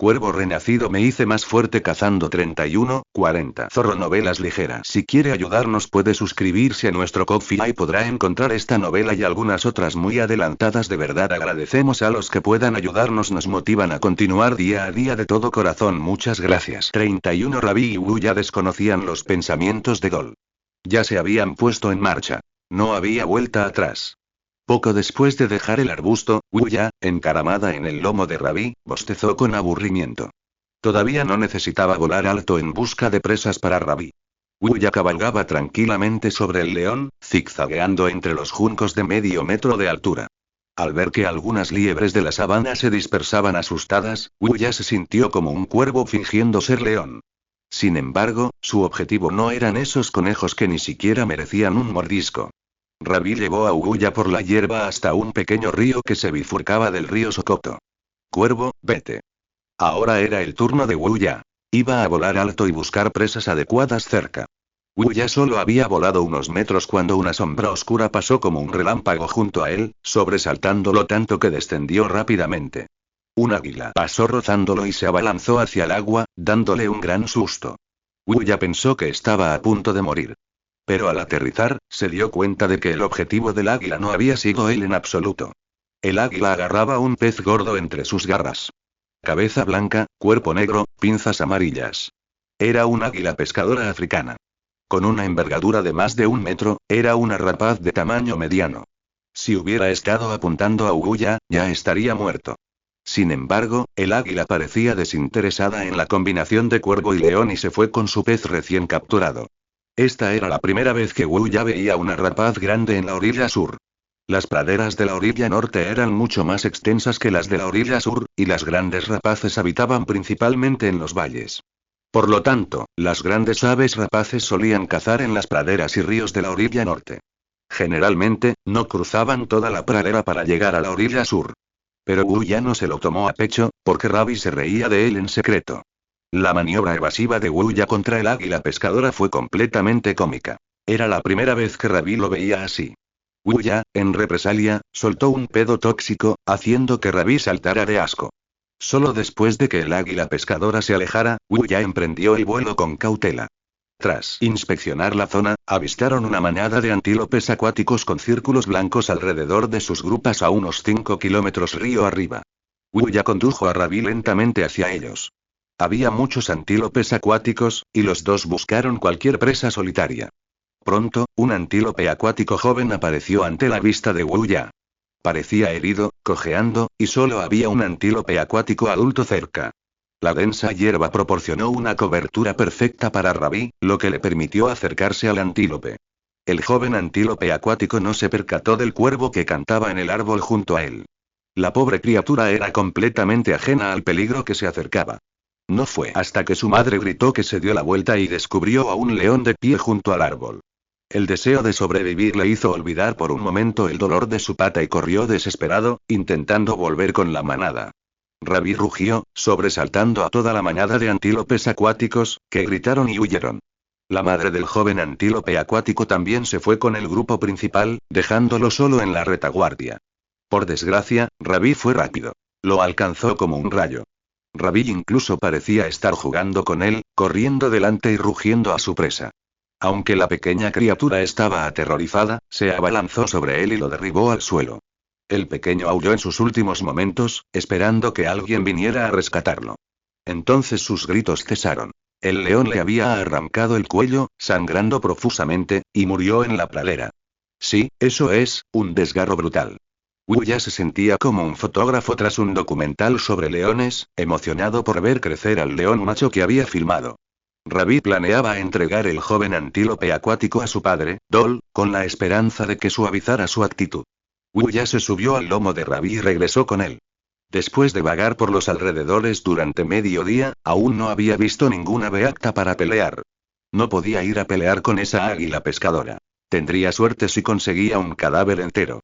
Cuervo renacido me hice más fuerte cazando 31-40. Zorro novelas ligeras. Si quiere ayudarnos puede suscribirse a nuestro Ko-fi y podrá encontrar esta novela y algunas otras muy adelantadas. De verdad agradecemos a los que puedan ayudarnos, nos motivan a continuar día a día de todo corazón. Muchas gracias. 31. Ravi y Wu ya desconocían los pensamientos de Dol. Ya se habían puesto en marcha. No había vuelta atrás. Poco después de dejar el arbusto, Wuya, encaramada en el lomo de Ravi, bostezó con aburrimiento. Todavía no necesitaba volar alto en busca de presas para Ravi. Wuya cabalgaba tranquilamente sobre el león, zigzagueando entre los juncos de medio metro de altura. Al ver que algunas liebres de la sabana se dispersaban asustadas, Wuya se sintió como un cuervo fingiendo ser león. Sin embargo, su objetivo no eran esos conejos que ni siquiera merecían un mordisco. Ravi llevó a Wuya por la hierba hasta un pequeño río que se bifurcaba del río Sokoto. Cuervo, vete. Ahora era el turno de Wuya. Iba a volar alto y buscar presas adecuadas cerca. Wuya solo había volado unos metros cuando una sombra oscura pasó como un relámpago junto a él, sobresaltándolo tanto que descendió rápidamente. Un águila pasó rozándolo y se abalanzó hacia el agua, dándole un gran susto. Wuya pensó que estaba a punto de morir. Pero al aterrizar, se dio cuenta de que el objetivo del águila no había sido él en absoluto. El águila agarraba un pez gordo entre sus garras. Cabeza blanca, cuerpo negro, pinzas amarillas. Era un águila pescadora africana. Con una envergadura de más de 1 metro, era una rapaz de tamaño mediano. Si hubiera estado apuntando a Wuya, ya estaría muerto. Sin embargo, el águila parecía desinteresada en la combinación de cuervo y león y se fue con su pez recién capturado. Esta era la primera vez que Wuya veía una rapaz grande en la orilla sur. Las praderas de la orilla norte eran mucho más extensas que las de la orilla sur, y las grandes rapaces habitaban principalmente en los valles. Por lo tanto, las grandes aves rapaces solían cazar en las praderas y ríos de la orilla norte. Generalmente, no cruzaban toda la pradera para llegar a la orilla sur. Pero Wuya no se lo tomó a pecho, porque Ravi se reía de él en secreto. La maniobra evasiva de Wuya contra el águila pescadora fue completamente cómica. Era la primera vez que Ravi lo veía así. Wuya, en represalia, soltó un pedo tóxico, haciendo que Ravi saltara de asco. Solo después de que el águila pescadora se alejara, Wuya emprendió el vuelo con cautela. Tras inspeccionar la zona, avistaron una manada de antílopes acuáticos con círculos blancos alrededor de sus grupas a unos 5 kilómetros río arriba. Wuya condujo a Ravi lentamente hacia ellos. Había muchos antílopes acuáticos, y los dos buscaron cualquier presa solitaria. Pronto, un antílope acuático joven apareció ante la vista de Wuya. Parecía herido, cojeando, y solo había un antílope acuático adulto cerca. La densa hierba proporcionó una cobertura perfecta para Ravi, lo que le permitió acercarse al antílope. El joven antílope acuático no se percató del cuervo que cantaba en el árbol junto a él. La pobre criatura era completamente ajena al peligro que se acercaba. No fue hasta que su madre gritó que se dio la vuelta y descubrió a un león de pie junto al árbol. El deseo de sobrevivir le hizo olvidar por un momento el dolor de su pata y corrió desesperado, intentando volver con la manada. Ravi rugió, sobresaltando a toda la manada de antílopes acuáticos, que gritaron y huyeron. La madre del joven antílope acuático también se fue con el grupo principal, dejándolo solo en la retaguardia. Por desgracia, Ravi fue rápido. Lo alcanzó como un rayo. Ravi incluso parecía estar jugando con él, corriendo delante y rugiendo a su presa. Aunque la pequeña criatura estaba aterrorizada, se abalanzó sobre él y lo derribó al suelo. El pequeño aulló en sus últimos momentos, esperando que alguien viniera a rescatarlo. Entonces sus gritos cesaron. El león le había arrancado el cuello, sangrando profusamente, y murió en la pradera. Sí, eso es, un desgarro brutal. Wuya se sentía como un fotógrafo tras un documental sobre leones, emocionado por ver crecer al león macho que había filmado. Ravi planeaba entregar el joven antílope acuático a su padre, Dol, con la esperanza de que suavizara su actitud. Wuya se subió al lomo de Ravi y regresó con él. Después de vagar por los alrededores durante medio día, aún no había visto ninguna ave apta para pelear. No podía ir a pelear con esa águila pescadora. Tendría suerte si conseguía un cadáver entero.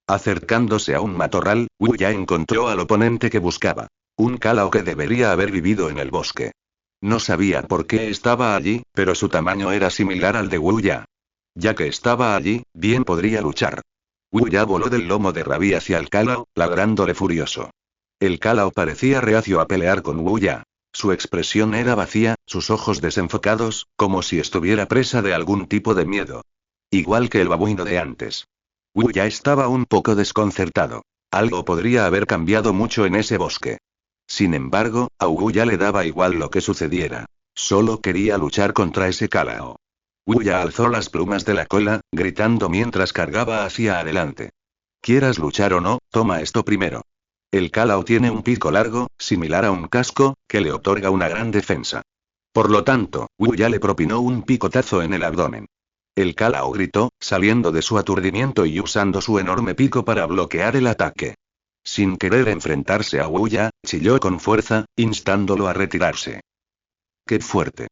Acercándose a un matorral, Wuya encontró al oponente que buscaba. Un calao que debería haber vivido en el bosque. No sabía por qué estaba allí, pero su tamaño era similar al de Wuya. Ya que estaba allí, bien podría luchar. Wuya voló del lomo de Ravi hacia el calao, ladrándole furioso. El Kalao parecía reacio a pelear con Wuya. Su expresión era vacía, sus ojos desenfocados, como si estuviera presa de algún tipo de miedo. Igual que el babuino de antes. Wuya estaba un poco desconcertado. Algo podría haber cambiado mucho en ese bosque. Sin embargo, a Wuya le daba igual lo que sucediera. Solo quería luchar contra ese Kalao. Wuya alzó las plumas de la cola, gritando mientras cargaba hacia adelante. Quieras luchar o no, toma esto primero. El Kalao tiene un pico largo, similar a un casco, que le otorga una gran defensa. Por lo tanto, Wuya le propinó un picotazo en el abdomen. El Kalao gritó, saliendo de su aturdimiento y usando su enorme pico para bloquear el ataque. Sin querer enfrentarse a Wuya, chilló con fuerza, instándolo a retirarse. ¡Qué fuerte!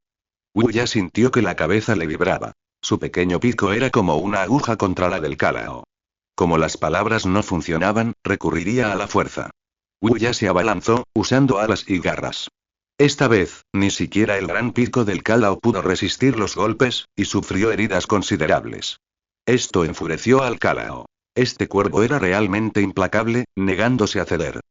Wuya sintió que la cabeza le vibraba. Su pequeño pico era como una aguja contra la del Kalao. Como las palabras no funcionaban, recurriría a la fuerza. Wuya se abalanzó, usando alas y garras. Esta vez, ni siquiera el gran pico del Kalao pudo resistir los golpes, y sufrió heridas considerables. Esto enfureció al Kalao. Este cuervo era realmente implacable, negándose a ceder.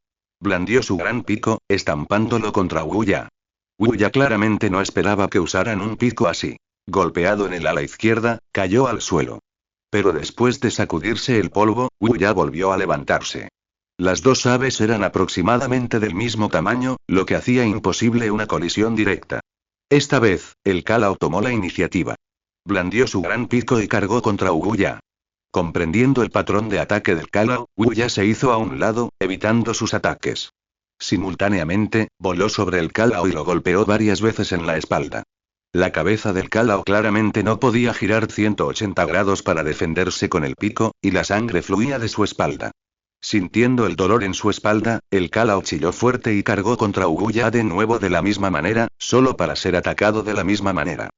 Blandió su gran pico, estampándolo contra Wuya. Wuya claramente no esperaba que usaran un pico así. Golpeado en el ala izquierda, cayó al suelo. Pero después de sacudirse el polvo, Wuya volvió a levantarse. Las dos aves eran aproximadamente del mismo tamaño, lo que hacía imposible una colisión directa. Esta vez, el Kalao tomó la iniciativa. Blandió su gran pico y cargó contra Wuya. Comprendiendo el patrón de ataque del Kalao, Wuya se hizo a un lado, evitando sus ataques. Simultáneamente, voló sobre el Kalao y lo golpeó varias veces en la espalda. La cabeza del Kalao claramente no podía girar 180 grados para defenderse con el pico, y la sangre fluía de su espalda. Sintiendo el dolor en su espalda, el Kalao chilló fuerte y cargó contra Wuya de nuevo de la misma manera, solo para ser atacado de la misma manera.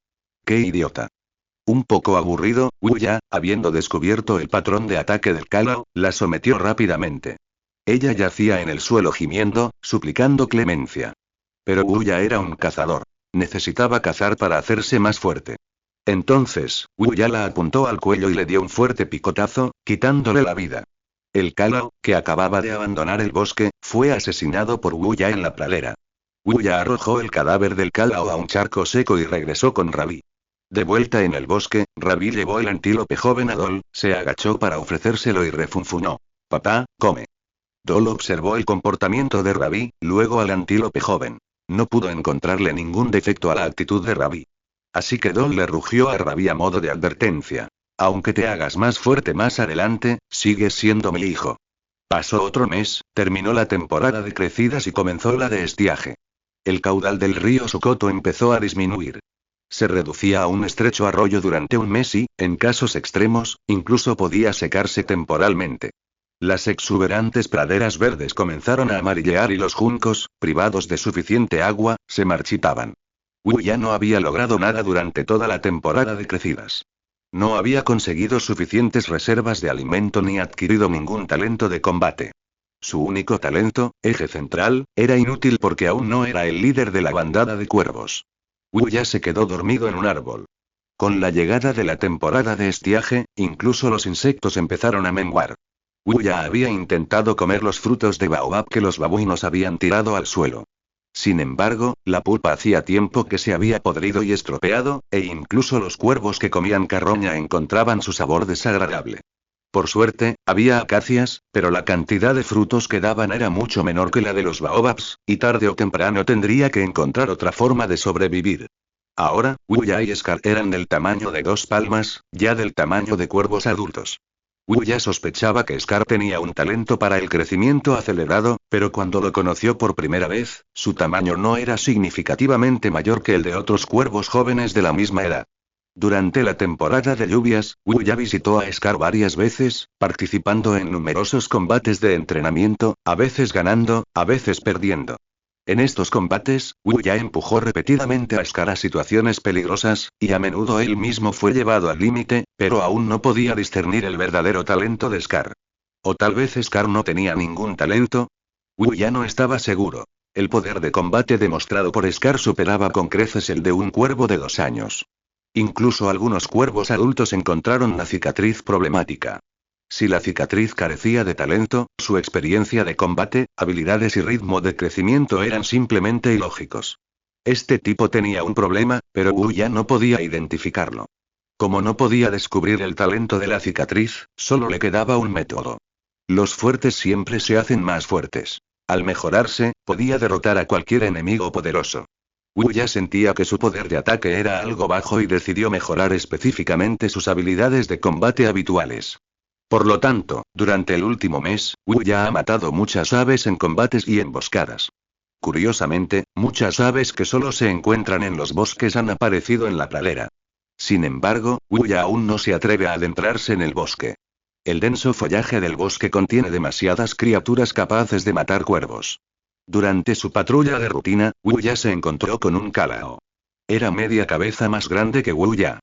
¡Qué idiota! Un poco aburrido, Wuya, habiendo descubierto el patrón de ataque del Kalao, la sometió rápidamente. Ella yacía en el suelo gimiendo, suplicando clemencia. Pero Wuya era un cazador. Necesitaba cazar para hacerse más fuerte. Entonces, Wuya la apuntó al cuello y le dio un fuerte picotazo, quitándole la vida. El Kalao, que acababa de abandonar el bosque, fue asesinado por Wuya en la pradera. Wuya arrojó el cadáver del Kalao a un charco seco y regresó con Rabi. De vuelta en el bosque, Rabi llevó el antílope joven a Dol, se agachó para ofrecérselo y refunfuñó. «Papá, come». Dol observó el comportamiento de Rabi, luego al antílope joven. No pudo encontrarle ningún defecto a la actitud de Rabi. Así que Dol le rugió a Rabi a modo de advertencia. «Aunque te hagas más fuerte más adelante, sigues siendo mi hijo». Pasó otro mes, terminó la temporada de crecidas y comenzó la de estiaje. El caudal del río Sokoto empezó a disminuir. Se reducía a un estrecho arroyo durante un mes y, en casos extremos, incluso podía secarse temporalmente. Las exuberantes praderas verdes comenzaron a amarillear y los juncos, privados de suficiente agua, se marchitaban. Wuya no había logrado nada durante toda la temporada de crecidas. No había conseguido suficientes reservas de alimento ni adquirido ningún talento de combate. Su único talento, eje central, era inútil porque aún no era el líder de la bandada de cuervos. Wuya se quedó dormido en un árbol. Con la llegada de la temporada de estiaje, incluso los insectos empezaron a menguar. Wuya había intentado comer los frutos de baobab que los babuinos habían tirado al suelo. Sin embargo, la pulpa hacía tiempo que se había podrido y estropeado, e incluso los cuervos que comían carroña encontraban su sabor desagradable. Por suerte, había acacias, pero la cantidad de frutos que daban era mucho menor que la de los baobabs, y tarde o temprano tendría que encontrar otra forma de sobrevivir. Ahora, Wuya y Scar eran del tamaño de 2 palmas, ya del tamaño de cuervos adultos. Wuya sospechaba que Scar tenía un talento para el crecimiento acelerado, pero cuando lo conoció por primera vez, su tamaño no era significativamente mayor que el de otros cuervos jóvenes de la misma edad. Durante la temporada de lluvias, Wuya visitó a Scar varias veces, participando en numerosos combates de entrenamiento, a veces ganando, a veces perdiendo. En estos combates, Wuya empujó repetidamente a Scar a situaciones peligrosas, y a menudo él mismo fue llevado al límite, pero aún no podía discernir el verdadero talento de Scar. O tal vez Scar no tenía ningún talento. Wuya no estaba seguro. El poder de combate demostrado por Scar superaba con creces el de un cuervo de 2 años. Incluso algunos cuervos adultos encontraron la cicatriz problemática. Si la cicatriz carecía de talento, su experiencia de combate, habilidades y ritmo de crecimiento eran simplemente ilógicos. Este tipo tenía un problema, pero Wu ya no podía identificarlo. Como no podía descubrir el talento de la cicatriz, solo le quedaba un método. Los fuertes siempre se hacen más fuertes. Al mejorarse, podía derrotar a cualquier enemigo poderoso. Wu ya sentía que su poder de ataque era algo bajo y decidió mejorar específicamente sus habilidades de combate habituales. Por lo tanto, durante el último mes, Wu ya ha matado muchas aves en combates y emboscadas. Curiosamente, muchas aves que solo se encuentran en los bosques han aparecido en la pradera. Sin embargo, Wu ya aún no se atreve a adentrarse en el bosque. El denso follaje del bosque contiene demasiadas criaturas capaces de matar cuervos. Durante su patrulla de rutina, Wu ya se encontró con un calao. Era media cabeza más grande que Wu ya.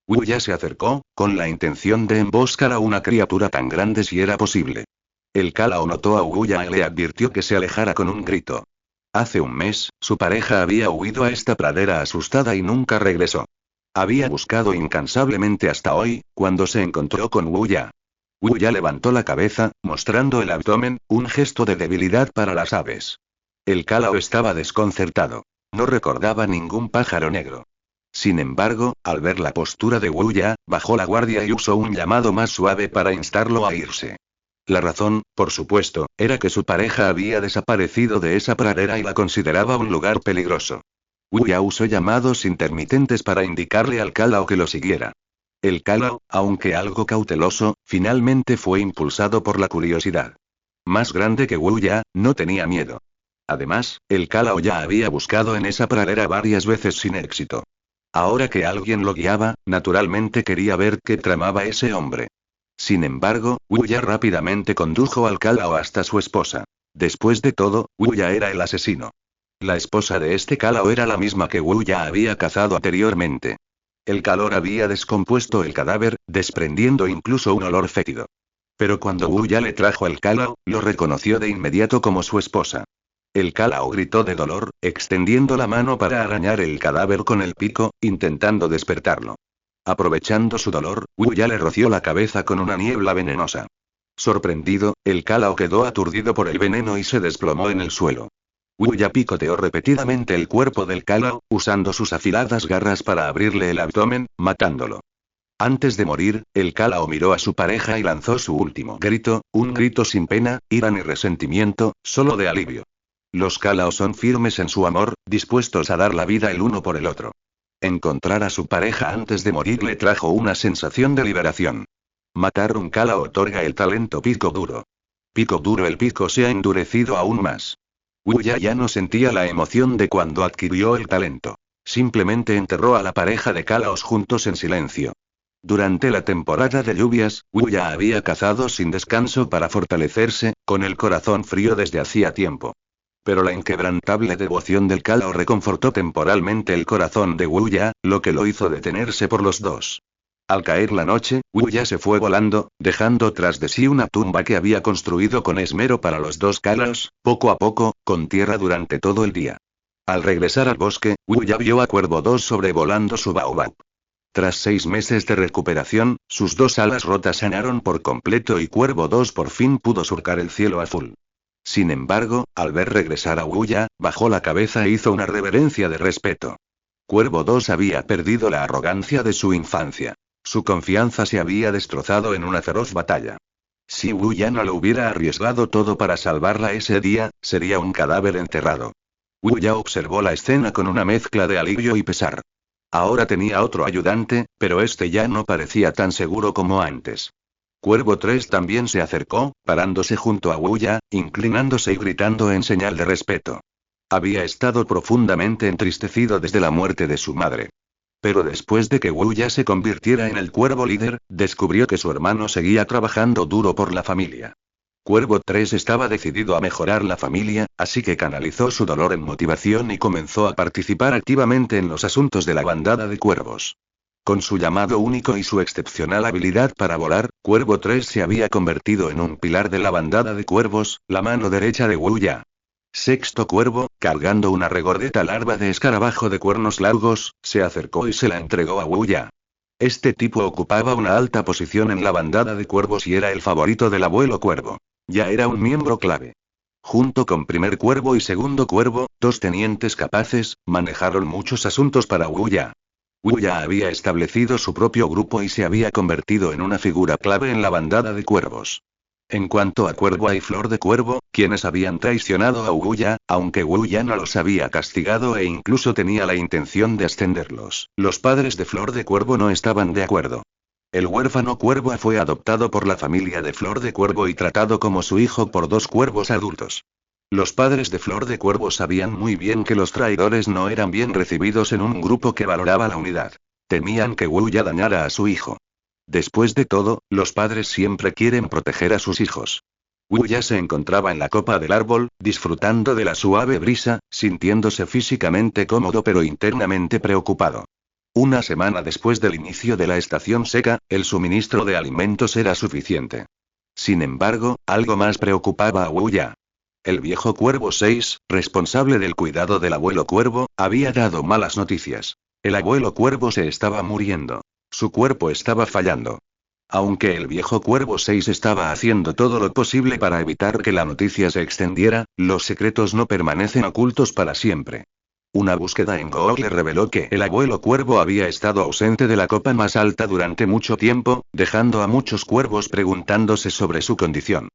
Wu ya se acercó, con la intención de emboscar a una criatura tan grande si era posible. El calao notó a Wu ya y le advirtió que se alejara con un grito. Hace un mes, su pareja había huido a esta pradera asustada y nunca regresó. Había buscado incansablemente hasta hoy, cuando se encontró con Wu ya. Wu ya levantó la cabeza, mostrando el abdomen, un gesto de debilidad para las aves. El calao estaba desconcertado. No recordaba ningún pájaro negro. Sin embargo, al ver la postura de Wu ya, bajó la guardia y usó un llamado más suave para instarlo a irse. La razón, por supuesto, era que su pareja había desaparecido de esa pradera y la consideraba un lugar peligroso. Wu ya usó llamados intermitentes para indicarle al calao que lo siguiera. El calao, aunque algo cauteloso, finalmente fue impulsado por la curiosidad. Más grande que Wu ya, no tenía miedo. Además, el calao ya había buscado en esa pradera varias veces sin éxito. Ahora que alguien lo guiaba, naturalmente quería ver qué tramaba ese hombre. Sin embargo, Wu ya rápidamente condujo al calao hasta su esposa. Después de todo, Wu ya era el asesino. La esposa de este calao era la misma que Wu ya había cazado anteriormente. El calor había descompuesto el cadáver, desprendiendo incluso un olor fétido. Pero cuando Wu ya le trajo el calao, lo reconoció de inmediato como su esposa. El calao gritó de dolor, extendiendo la mano para arañar el cadáver con el pico, intentando despertarlo. Aprovechando su dolor, Wu ya le roció la cabeza con una niebla venenosa. Sorprendido, el calao quedó aturdido por el veneno y se desplomó en el suelo. Wu ya picoteó repetidamente el cuerpo del calao, usando sus afiladas garras para abrirle el abdomen, matándolo. Antes de morir, el calao miró a su pareja y lanzó su último grito, un grito sin pena, ira ni resentimiento, solo de alivio. Los calaos son firmes en su amor, dispuestos a dar la vida el uno por el otro. Encontrar a su pareja antes de morir le trajo una sensación de liberación. Matar un calao otorga el talento pico duro. Pico duro, el pico se ha endurecido aún más. Wu ya no sentía la emoción de cuando adquirió el talento. Simplemente enterró a la pareja de calaos juntos en silencio. Durante la temporada de lluvias, Wu ya había cazado sin descanso para fortalecerse, con el corazón frío desde hacía tiempo. Pero la inquebrantable devoción del calao reconfortó temporalmente el corazón de Wu ya, lo que lo hizo detenerse por los dos. Al caer la noche, Wu ya se fue volando, dejando tras de sí una tumba que había construido con esmero para los dos calaos, poco a poco, con tierra durante todo el día. Al regresar al bosque, Wu ya vio a Cuervo 2 sobrevolando su baobab. Tras 6 meses de recuperación, sus dos alas rotas sanaron por completo y Cuervo 2 por fin pudo surcar el cielo azul. Sin embargo, al ver regresar a Wu ya, bajó la cabeza e hizo una reverencia de respeto. Cuervo 2 había perdido la arrogancia de su infancia. Su confianza se había destrozado en una feroz batalla. Si Wu ya no lo hubiera arriesgado todo para salvarla ese día, sería un cadáver enterrado. Wu ya observó la escena con una mezcla de alivio y pesar. Ahora tenía otro ayudante, pero este ya no parecía tan seguro como antes. Cuervo 3 también se acercó, parándose junto a Wu ya, inclinándose y gritando en señal de respeto. Había estado profundamente entristecido desde la muerte de su madre. Pero después de que Wu ya se convirtiera en el cuervo líder, descubrió que su hermano seguía trabajando duro por la familia. Cuervo 3 estaba decidido a mejorar la familia, así que canalizó su dolor en motivación y comenzó a participar activamente en los asuntos de la bandada de cuervos. Con su llamado único y su excepcional habilidad para volar, Cuervo 3 se había convertido en un pilar de la bandada de cuervos, la mano derecha de Wu ya. Sexto cuervo, cargando una regordeta larva de escarabajo de cuernos largos, se acercó y se la entregó a Wu ya. Este tipo ocupaba una alta posición en la bandada de cuervos y era el favorito del abuelo cuervo. Ya era un miembro clave. Junto con primer cuervo y segundo cuervo, dos tenientes capaces, manejaron muchos asuntos para Wuya. Wuya había establecido su propio grupo y se había convertido en una figura clave en la bandada de cuervos. En cuanto a Cuervo y Flor de Cuervo, quienes habían traicionado a Wuya, aunque Wuya no los había castigado e incluso tenía la intención de ascenderlos, los padres de Flor de Cuervo no estaban de acuerdo. El huérfano Cuervo fue adoptado por la familia de Flor de Cuervo y tratado como su hijo por dos cuervos adultos. Los padres de Flor de Cuervo sabían muy bien que los traidores no eran bien recibidos en un grupo que valoraba la unidad. Temían que Wuya dañara a su hijo. Después de todo, los padres siempre quieren proteger a sus hijos. Wuya se encontraba en la copa del árbol, disfrutando de la suave brisa, sintiéndose físicamente cómodo pero internamente preocupado. Una semana después del inicio de la estación seca, el suministro de alimentos era suficiente. Sin embargo, algo más preocupaba a Wuya. El viejo Cuervo 6, responsable del cuidado del abuelo Cuervo, había dado malas noticias. El abuelo Cuervo se estaba muriendo. Su cuerpo estaba fallando. Aunque el viejo Cuervo 6 estaba haciendo todo lo posible para evitar que la noticia se extendiera, los secretos no permanecen ocultos para siempre. Una búsqueda en Google reveló que el abuelo Cuervo había estado ausente de la copa más alta durante mucho tiempo, dejando a muchos cuervos preguntándose sobre su condición.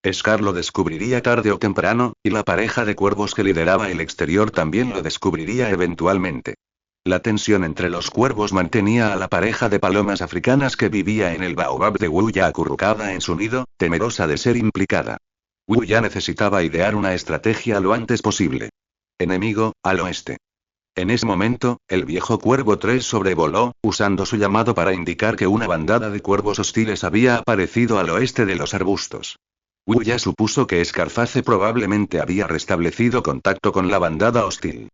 Scar lo descubriría tarde o temprano, y la pareja de cuervos que lideraba el exterior también lo descubriría eventualmente. La tensión entre los cuervos mantenía a la pareja de palomas africanas que vivía en el baobab de Wuya acurrucada en su nido, temerosa de ser implicada. Wuya necesitaba idear una estrategia lo antes posible. Enemigo, al oeste. En ese momento, el viejo Cuervo 3 sobrevoló, usando su llamado para indicar que una bandada de cuervos hostiles había aparecido al oeste de los arbustos. Wuya supuso que Scarface probablemente había restablecido contacto con la bandada hostil.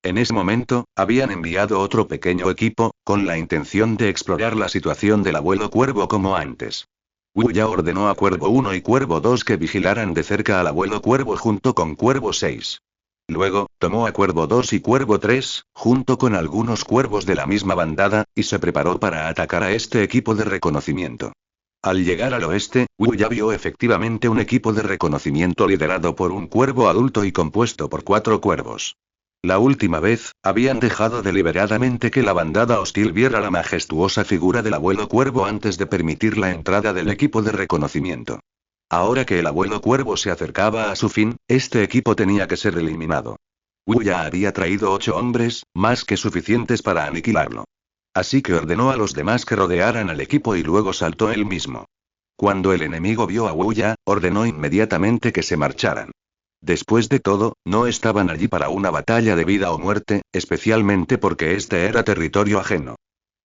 En ese momento, habían enviado otro pequeño equipo, con la intención de explorar la situación del abuelo Cuervo como antes. Wuya ordenó a Cuervo 1 y Cuervo 2 que vigilaran de cerca al abuelo Cuervo junto con Cuervo 6. Luego, tomó a Cuervo 2 y Cuervo 3, junto con algunos cuervos de la misma bandada, y se preparó para atacar a este equipo de reconocimiento. Al llegar al oeste, Wuya vio efectivamente un equipo de reconocimiento liderado por un cuervo adulto y compuesto por 4 cuervos. La última vez, habían dejado deliberadamente que la bandada hostil viera la majestuosa figura del abuelo Cuervo antes de permitir la entrada del equipo de reconocimiento. Ahora que el abuelo Cuervo se acercaba a su fin, este equipo tenía que ser eliminado. Wuya había traído 8 hombres, más que suficientes para aniquilarlo. Así que ordenó a los demás que rodearan al equipo y luego saltó él mismo. Cuando el enemigo vio a Wuya, ordenó inmediatamente que se marcharan. Después de todo, no estaban allí para una batalla de vida o muerte, especialmente porque este era territorio ajeno.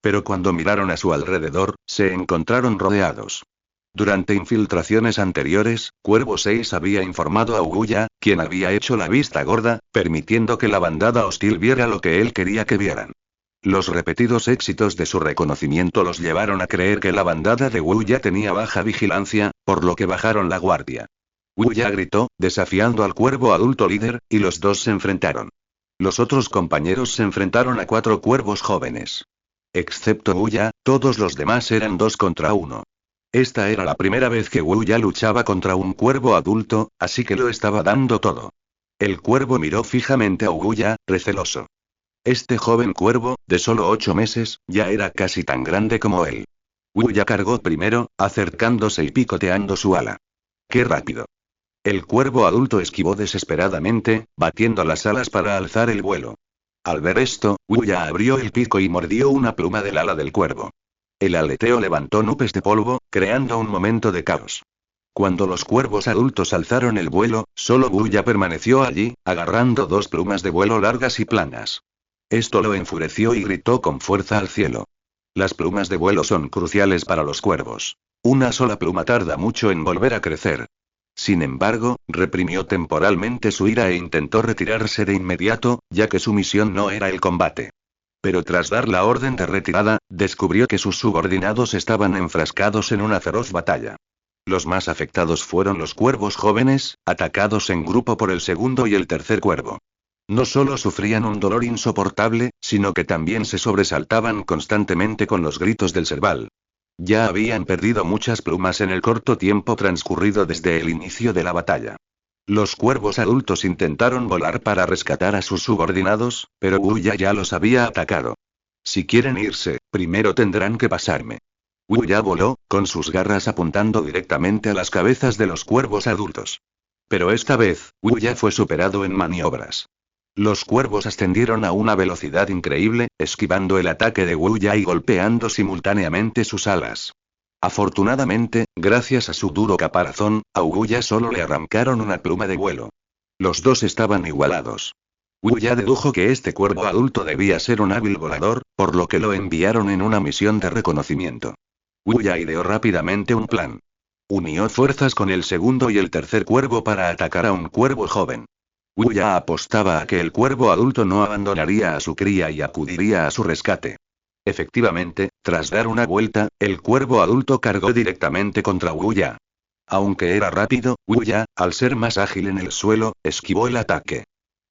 Pero cuando miraron a su alrededor, se encontraron rodeados. Durante infiltraciones anteriores, Cuervo 6 había informado a Wuya, quien había hecho la vista gorda, permitiendo que la bandada hostil viera lo que él quería que vieran. Los repetidos éxitos de su reconocimiento los llevaron a creer que la bandada de Wuya tenía baja vigilancia, por lo que bajaron la guardia. Wuya gritó, desafiando al cuervo adulto líder, y los dos se enfrentaron. Los otros compañeros se enfrentaron a 4 cuervos jóvenes. Excepto Wuya, todos los demás eran 2 contra 1. Esta era la primera vez que Wuya luchaba contra un cuervo adulto, así que lo estaba dando todo. El cuervo miró fijamente a Wuya, receloso. Este joven cuervo, de solo 8 meses, ya era casi tan grande como él. Wuya cargó primero, acercándose y picoteando su ala. ¡Qué rápido! El cuervo adulto esquivó desesperadamente, batiendo las alas para alzar el vuelo. Al ver esto, Wuya abrió el pico y mordió una pluma del ala del cuervo. El aleteo levantó nubes de polvo, creando un momento de caos. Cuando los cuervos adultos alzaron el vuelo, solo Wuya permaneció allí, agarrando 2 plumas de vuelo largas y planas. Esto lo enfureció y gritó con fuerza al cielo. Las plumas de vuelo son cruciales para los cuervos. Una sola pluma tarda mucho en volver a crecer. Sin embargo, reprimió temporalmente su ira e intentó retirarse de inmediato, ya que su misión no era el combate. Pero tras dar la orden de retirada, descubrió que sus subordinados estaban enfrascados en una feroz batalla. Los más afectados fueron los cuervos jóvenes, atacados en grupo por el segundo y el tercer cuervo. No solo sufrían un dolor insoportable, sino que también se sobresaltaban constantemente con los gritos del Serval. Ya habían perdido muchas plumas en el corto tiempo transcurrido desde el inicio de la batalla. Los cuervos adultos intentaron volar para rescatar a sus subordinados, pero Wuya ya los había atacado. Si quieren irse, primero tendrán que pasarme. Wuya voló, con sus garras apuntando directamente a las cabezas de los cuervos adultos. Pero esta vez, Wuya fue superado en maniobras. Los cuervos ascendieron a una velocidad increíble, esquivando el ataque de Wuya y golpeando simultáneamente sus alas. Afortunadamente, gracias a su duro caparazón, a Wuya solo le arrancaron una pluma de vuelo. Los dos estaban igualados. Wuya dedujo que este cuervo adulto debía ser un hábil volador, por lo que lo enviaron en una misión de reconocimiento. Wuya ideó rápidamente un plan. Unió fuerzas con el segundo y el tercer cuervo para atacar a un cuervo joven. Wuya apostaba a que el cuervo adulto no abandonaría a su cría y acudiría a su rescate. Efectivamente, tras dar una vuelta, el cuervo adulto cargó directamente contra Wuya. Aunque era rápido, Wuya, al ser más ágil en el suelo, esquivó el ataque.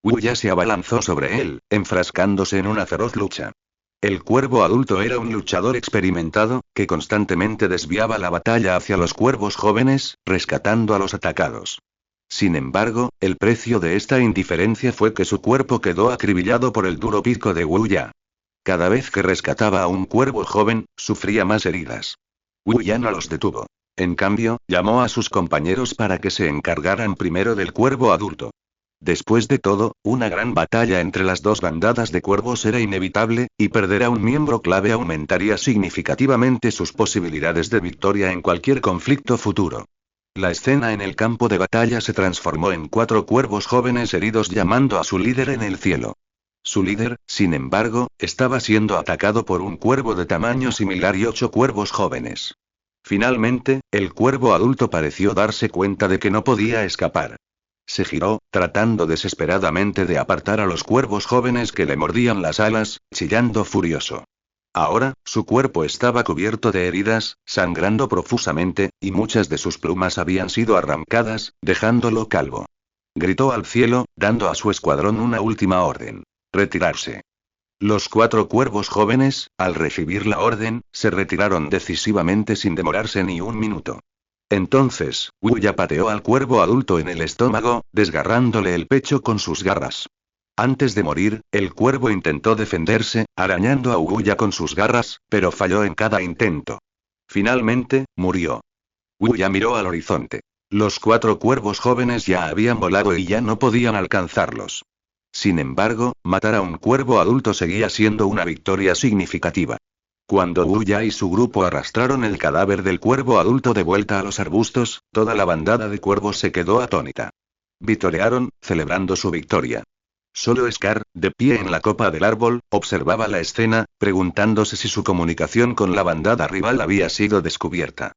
Wuya se abalanzó sobre él, enfrascándose en una feroz lucha. El cuervo adulto era un luchador experimentado, que constantemente desviaba la batalla hacia los cuervos jóvenes, rescatando a los atacados. Sin embargo, el precio de esta indiferencia fue que su cuerpo quedó acribillado por el duro pico de Wuya. Cada vez que rescataba a un cuervo joven, sufría más heridas. Wuya no los detuvo. En cambio, llamó a sus compañeros para que se encargaran primero del cuervo adulto. Después de todo, una gran batalla entre las dos bandadas de cuervos era inevitable, y perder a un miembro clave aumentaría significativamente sus posibilidades de victoria en cualquier conflicto futuro. La escena en el campo de batalla se transformó en 4 cuervos jóvenes heridos llamando a su líder en el cielo. Su líder, sin embargo, estaba siendo atacado por un cuervo de tamaño similar y 8 cuervos jóvenes. Finalmente, el cuervo adulto pareció darse cuenta de que no podía escapar. Se giró, tratando desesperadamente de apartar a los cuervos jóvenes que le mordían las alas, chillando furioso. Ahora, su cuerpo estaba cubierto de heridas, sangrando profusamente, y muchas de sus plumas habían sido arrancadas, dejándolo calvo. Gritó al cielo, dando a su escuadrón una última orden: retirarse. Los 4 cuervos jóvenes, al recibir la orden, se retiraron decisivamente sin demorarse ni un minuto. Entonces, Wuya pateó al cuervo adulto en el estómago, desgarrándole el pecho con sus garras. Antes de morir, el cuervo intentó defenderse, arañando a Wuya con sus garras, pero falló en cada intento. Finalmente, murió. Wuya miró al horizonte. Los 4 cuervos jóvenes ya habían volado y ya no podían alcanzarlos. Sin embargo, matar a un cuervo adulto seguía siendo una victoria significativa. Cuando Wuya y su grupo arrastraron el cadáver del cuervo adulto de vuelta a los arbustos, toda la bandada de cuervos se quedó atónita. Vitorearon, celebrando su victoria. Solo Scar, de pie en la copa del árbol, observaba la escena, preguntándose si su comunicación con la bandada rival había sido descubierta.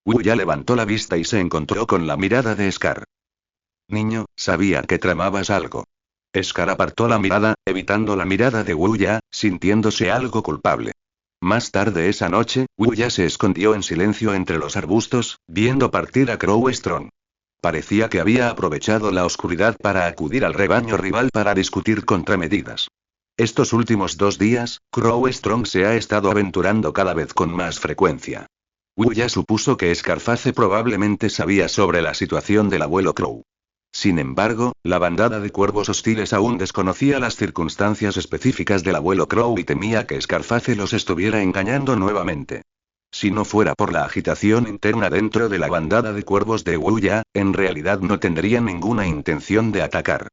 Wuya levantó la vista y se encontró con la mirada de Scar. Niño, sabía que tramabas algo. Scar apartó la mirada, evitando la mirada de Wuya, sintiéndose algo culpable. Más tarde esa noche, Wuya se escondió en silencio entre los arbustos, viendo partir a Crow Strong. Parecía que había aprovechado la oscuridad para acudir al rebaño rival para discutir contramedidas. Estos últimos 2 días, Crow Strong se ha estado aventurando cada vez con más frecuencia. Wuya supuso que Scarface probablemente sabía sobre la situación del abuelo Crow. Sin embargo, la bandada de cuervos hostiles aún desconocía las circunstancias específicas del abuelo Crow y temía que Scarface los estuviera engañando nuevamente. Si no fuera por la agitación interna dentro de la bandada de cuervos de Wuya, en realidad no tendría ninguna intención de atacar.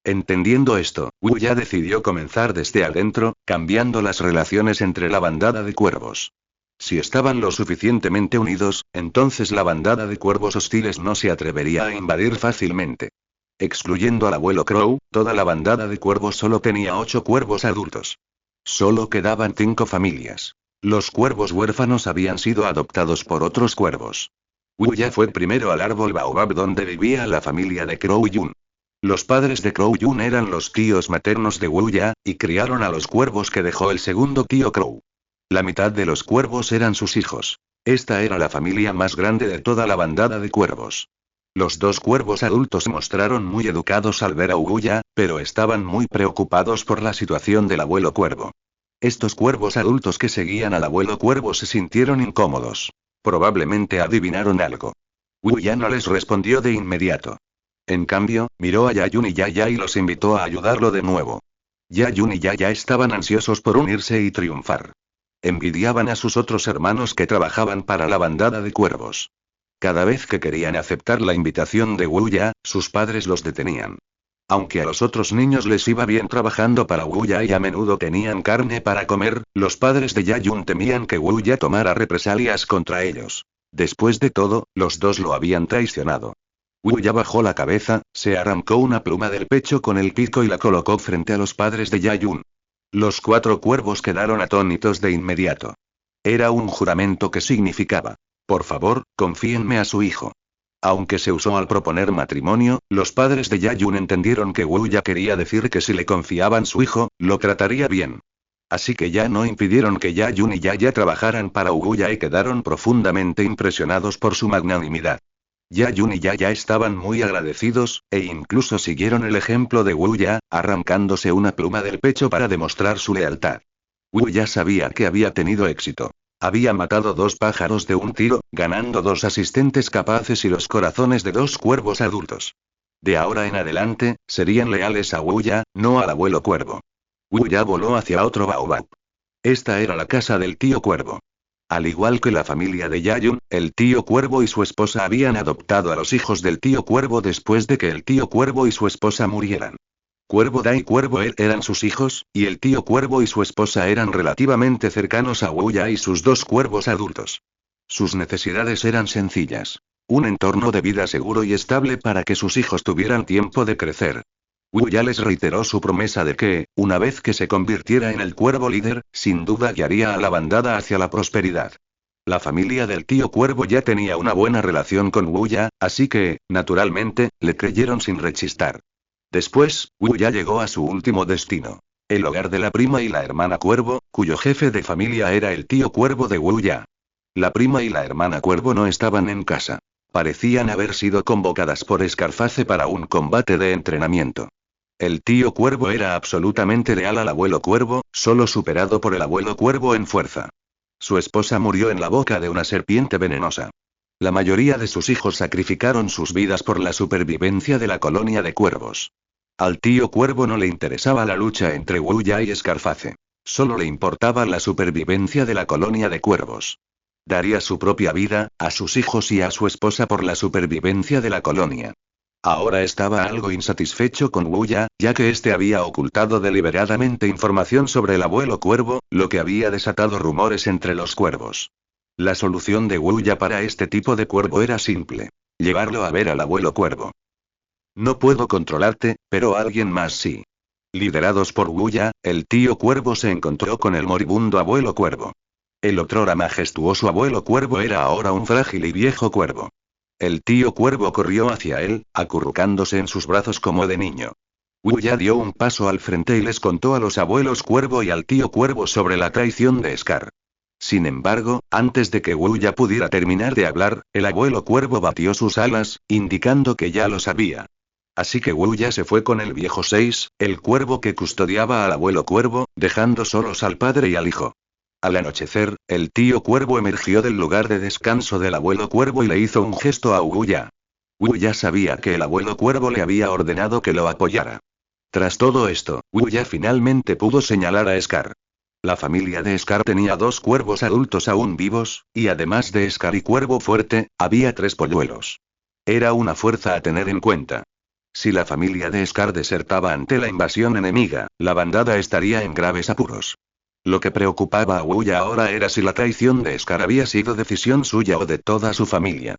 Entendiendo esto, Wuya decidió comenzar desde adentro, cambiando las relaciones entre la bandada de cuervos. Si estaban lo suficientemente unidos, entonces la bandada de cuervos hostiles no se atrevería a invadir fácilmente. Excluyendo al abuelo Crow, toda la bandada de cuervos solo tenía 8 cuervos adultos. Solo quedaban 5 familias. Los cuervos huérfanos habían sido adoptados por otros cuervos. Wuya fue primero al árbol Baobab donde vivía la familia de Crow Yun. Los padres de Crow Yun eran los tíos maternos de Wuya, y criaron a los cuervos que dejó el segundo tío Crow. La mitad de los cuervos eran sus hijos. Esta era la familia más grande de toda la bandada de cuervos. Los dos cuervos adultos se mostraron muy educados al ver a Uguya, pero estaban muy preocupados por la situación del abuelo cuervo. Estos cuervos adultos que seguían al abuelo cuervo se sintieron incómodos. Probablemente adivinaron algo. Uguya no les respondió de inmediato. En cambio, miró a Yayun y Yaya y los invitó a ayudarlo de nuevo. Yayun y Yaya estaban ansiosos por unirse y triunfar. Envidiaban a sus otros hermanos que trabajaban para la bandada de cuervos. Cada vez que querían aceptar la invitación de Wuya, sus padres los detenían. Aunque a los otros niños les iba bien trabajando para Wuya y a menudo tenían carne para comer, los padres de Yayun temían que Wuya tomara represalias contra ellos. Después de todo, los dos lo habían traicionado. Wuya bajó la cabeza, se arrancó una pluma del pecho con el pico y la colocó frente a los padres de Yayun. Los 4 cuervos quedaron atónitos de inmediato. Era un juramento que significaba: por favor, confíenme a su hijo. Aunque se usó al proponer matrimonio, los padres de Yayun entendieron que Wuya quería decir que si le confiaban su hijo, lo trataría bien. Así que ya no impidieron que Yayun y Yaya trabajaran para Wuya y quedaron profundamente impresionados por su magnanimidad. Yayun y Yaya estaban muy agradecidos, e incluso siguieron el ejemplo de Wuya, arrancándose una pluma del pecho para demostrar su lealtad. Wuya sabía que había tenido éxito. Había matado 2 pájaros de un tiro, ganando 2 asistentes capaces y los corazones de 2 cuervos adultos. De ahora en adelante, serían leales a Wuya, no al abuelo cuervo. Wuya voló hacia otro baobab. Esta era la casa del tío cuervo. Al igual que la familia de Yayun, el tío cuervo y su esposa habían adoptado a los hijos del tío cuervo después de que el tío cuervo y su esposa murieran. Cuervo Da y Cuervo Er eran sus hijos, y el tío cuervo y su esposa eran relativamente cercanos a Wuya y sus 2 cuervos adultos. Sus necesidades eran sencillas. Un entorno de vida seguro y estable para que sus hijos tuvieran tiempo de crecer. Wuya les reiteró su promesa de que, una vez que se convirtiera en el cuervo líder, sin duda guiaría a la bandada hacia la prosperidad. La familia del tío cuervo ya tenía una buena relación con Wuya, así que, naturalmente, le creyeron sin rechistar. Después, Wuya llegó a su último destino. El hogar de la prima y la hermana cuervo, cuyo jefe de familia era el tío cuervo de Wuya. La prima y la hermana cuervo no estaban en casa. Parecían haber sido convocadas por Scarface para un combate de entrenamiento. El tío cuervo era absolutamente leal al abuelo cuervo, solo superado por el abuelo cuervo en fuerza. Su esposa murió en la boca de una serpiente venenosa. La mayoría de sus hijos sacrificaron sus vidas por la supervivencia de la colonia de cuervos. Al tío cuervo no le interesaba la lucha entre Wuya y Scarface. Solo le importaba la supervivencia de la colonia de cuervos. Daría su propia vida, a sus hijos y a su esposa por la supervivencia de la colonia. Ahora estaba algo insatisfecho con Wuya, ya que éste había ocultado deliberadamente información sobre el abuelo cuervo, lo que había desatado rumores entre los cuervos. La solución de Wuya para este tipo de cuervo era simple: llevarlo a ver al abuelo cuervo. No puedo controlarte, pero alguien más sí. Liderados por Wuya, el tío cuervo se encontró con el moribundo abuelo cuervo. El otrora majestuoso abuelo cuervo era ahora un frágil y viejo cuervo. El tío cuervo corrió hacia él, acurrucándose en sus brazos como de niño. Wuya dio un paso al frente y les contó a los abuelos cuervo y al tío cuervo sobre la traición de Scar. Sin embargo, antes de que Wuya pudiera terminar de hablar, el abuelo cuervo batió sus alas, indicando que ya lo sabía. Así que Wuya se fue con el viejo 6, el cuervo que custodiaba al abuelo cuervo, dejando solos al padre y al hijo. Al anochecer, el tío cuervo emergió del lugar de descanso del abuelo cuervo y le hizo un gesto a Wuya. Wuya sabía que el abuelo cuervo le había ordenado que lo apoyara. Tras todo esto, Wuya finalmente pudo señalar a Scar. La familia de Scar tenía 2 cuervos adultos aún vivos, y además de Scar y Cuervo Fuerte, había 3 polluelos. Era una fuerza a tener en cuenta. Si la familia de Scar desertaba ante la invasión enemiga, la bandada estaría en graves apuros. Lo que preocupaba a Wuya ahora era si la traición de Scar había sido decisión suya o de toda su familia.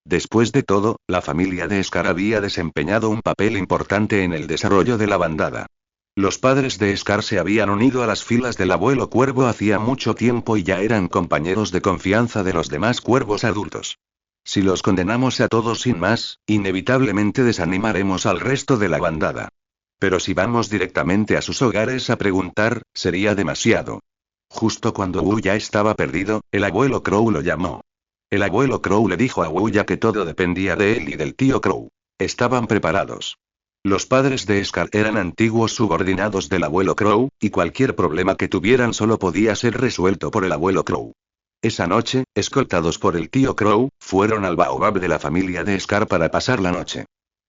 Después de todo, la familia de Scar había desempeñado un papel importante en el desarrollo de la bandada. Los padres de Scar se habían unido a las filas del abuelo cuervo hacía mucho tiempo y ya eran compañeros de confianza de los demás cuervos adultos. Si los condenamos a todos sin más, inevitablemente desanimaremos al resto de la bandada. Pero si vamos directamente a sus hogares a preguntar, sería demasiado. Justo cuando Wu ya estaba perdido, el abuelo Crow lo llamó. El abuelo Crow le dijo a Wuya que todo dependía de él y del tío Crow. Estaban preparados. Los padres de Scar eran antiguos subordinados del abuelo Crow, y cualquier problema que tuvieran solo podía ser resuelto por el abuelo Crow. Esa noche, escoltados por el tío Crow, fueron al baobab de la familia de Scar para pasar la noche.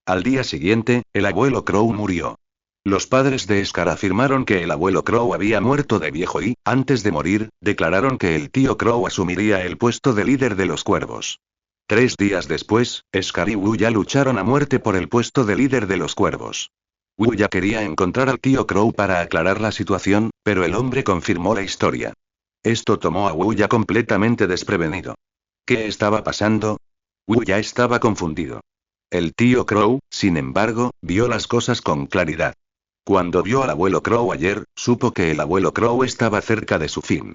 Al día siguiente, el abuelo Crow murió. Los padres de Scar afirmaron que el abuelo Crow había muerto de viejo y, antes de morir, declararon que el tío Crow asumiría el puesto de líder de los cuervos. 3 días después, Scar y Wuya lucharon a muerte por el puesto de líder de los cuervos. Wuya quería encontrar al tío Crow para aclarar la situación, pero el hombre confirmó la historia. Esto tomó a Wuya completamente desprevenido. ¿Qué estaba pasando? Wuya estaba confundido. El tío Crow, sin embargo, vio las cosas con claridad. Cuando vio al abuelo Crow ayer, supo que el abuelo Crow estaba cerca de su fin.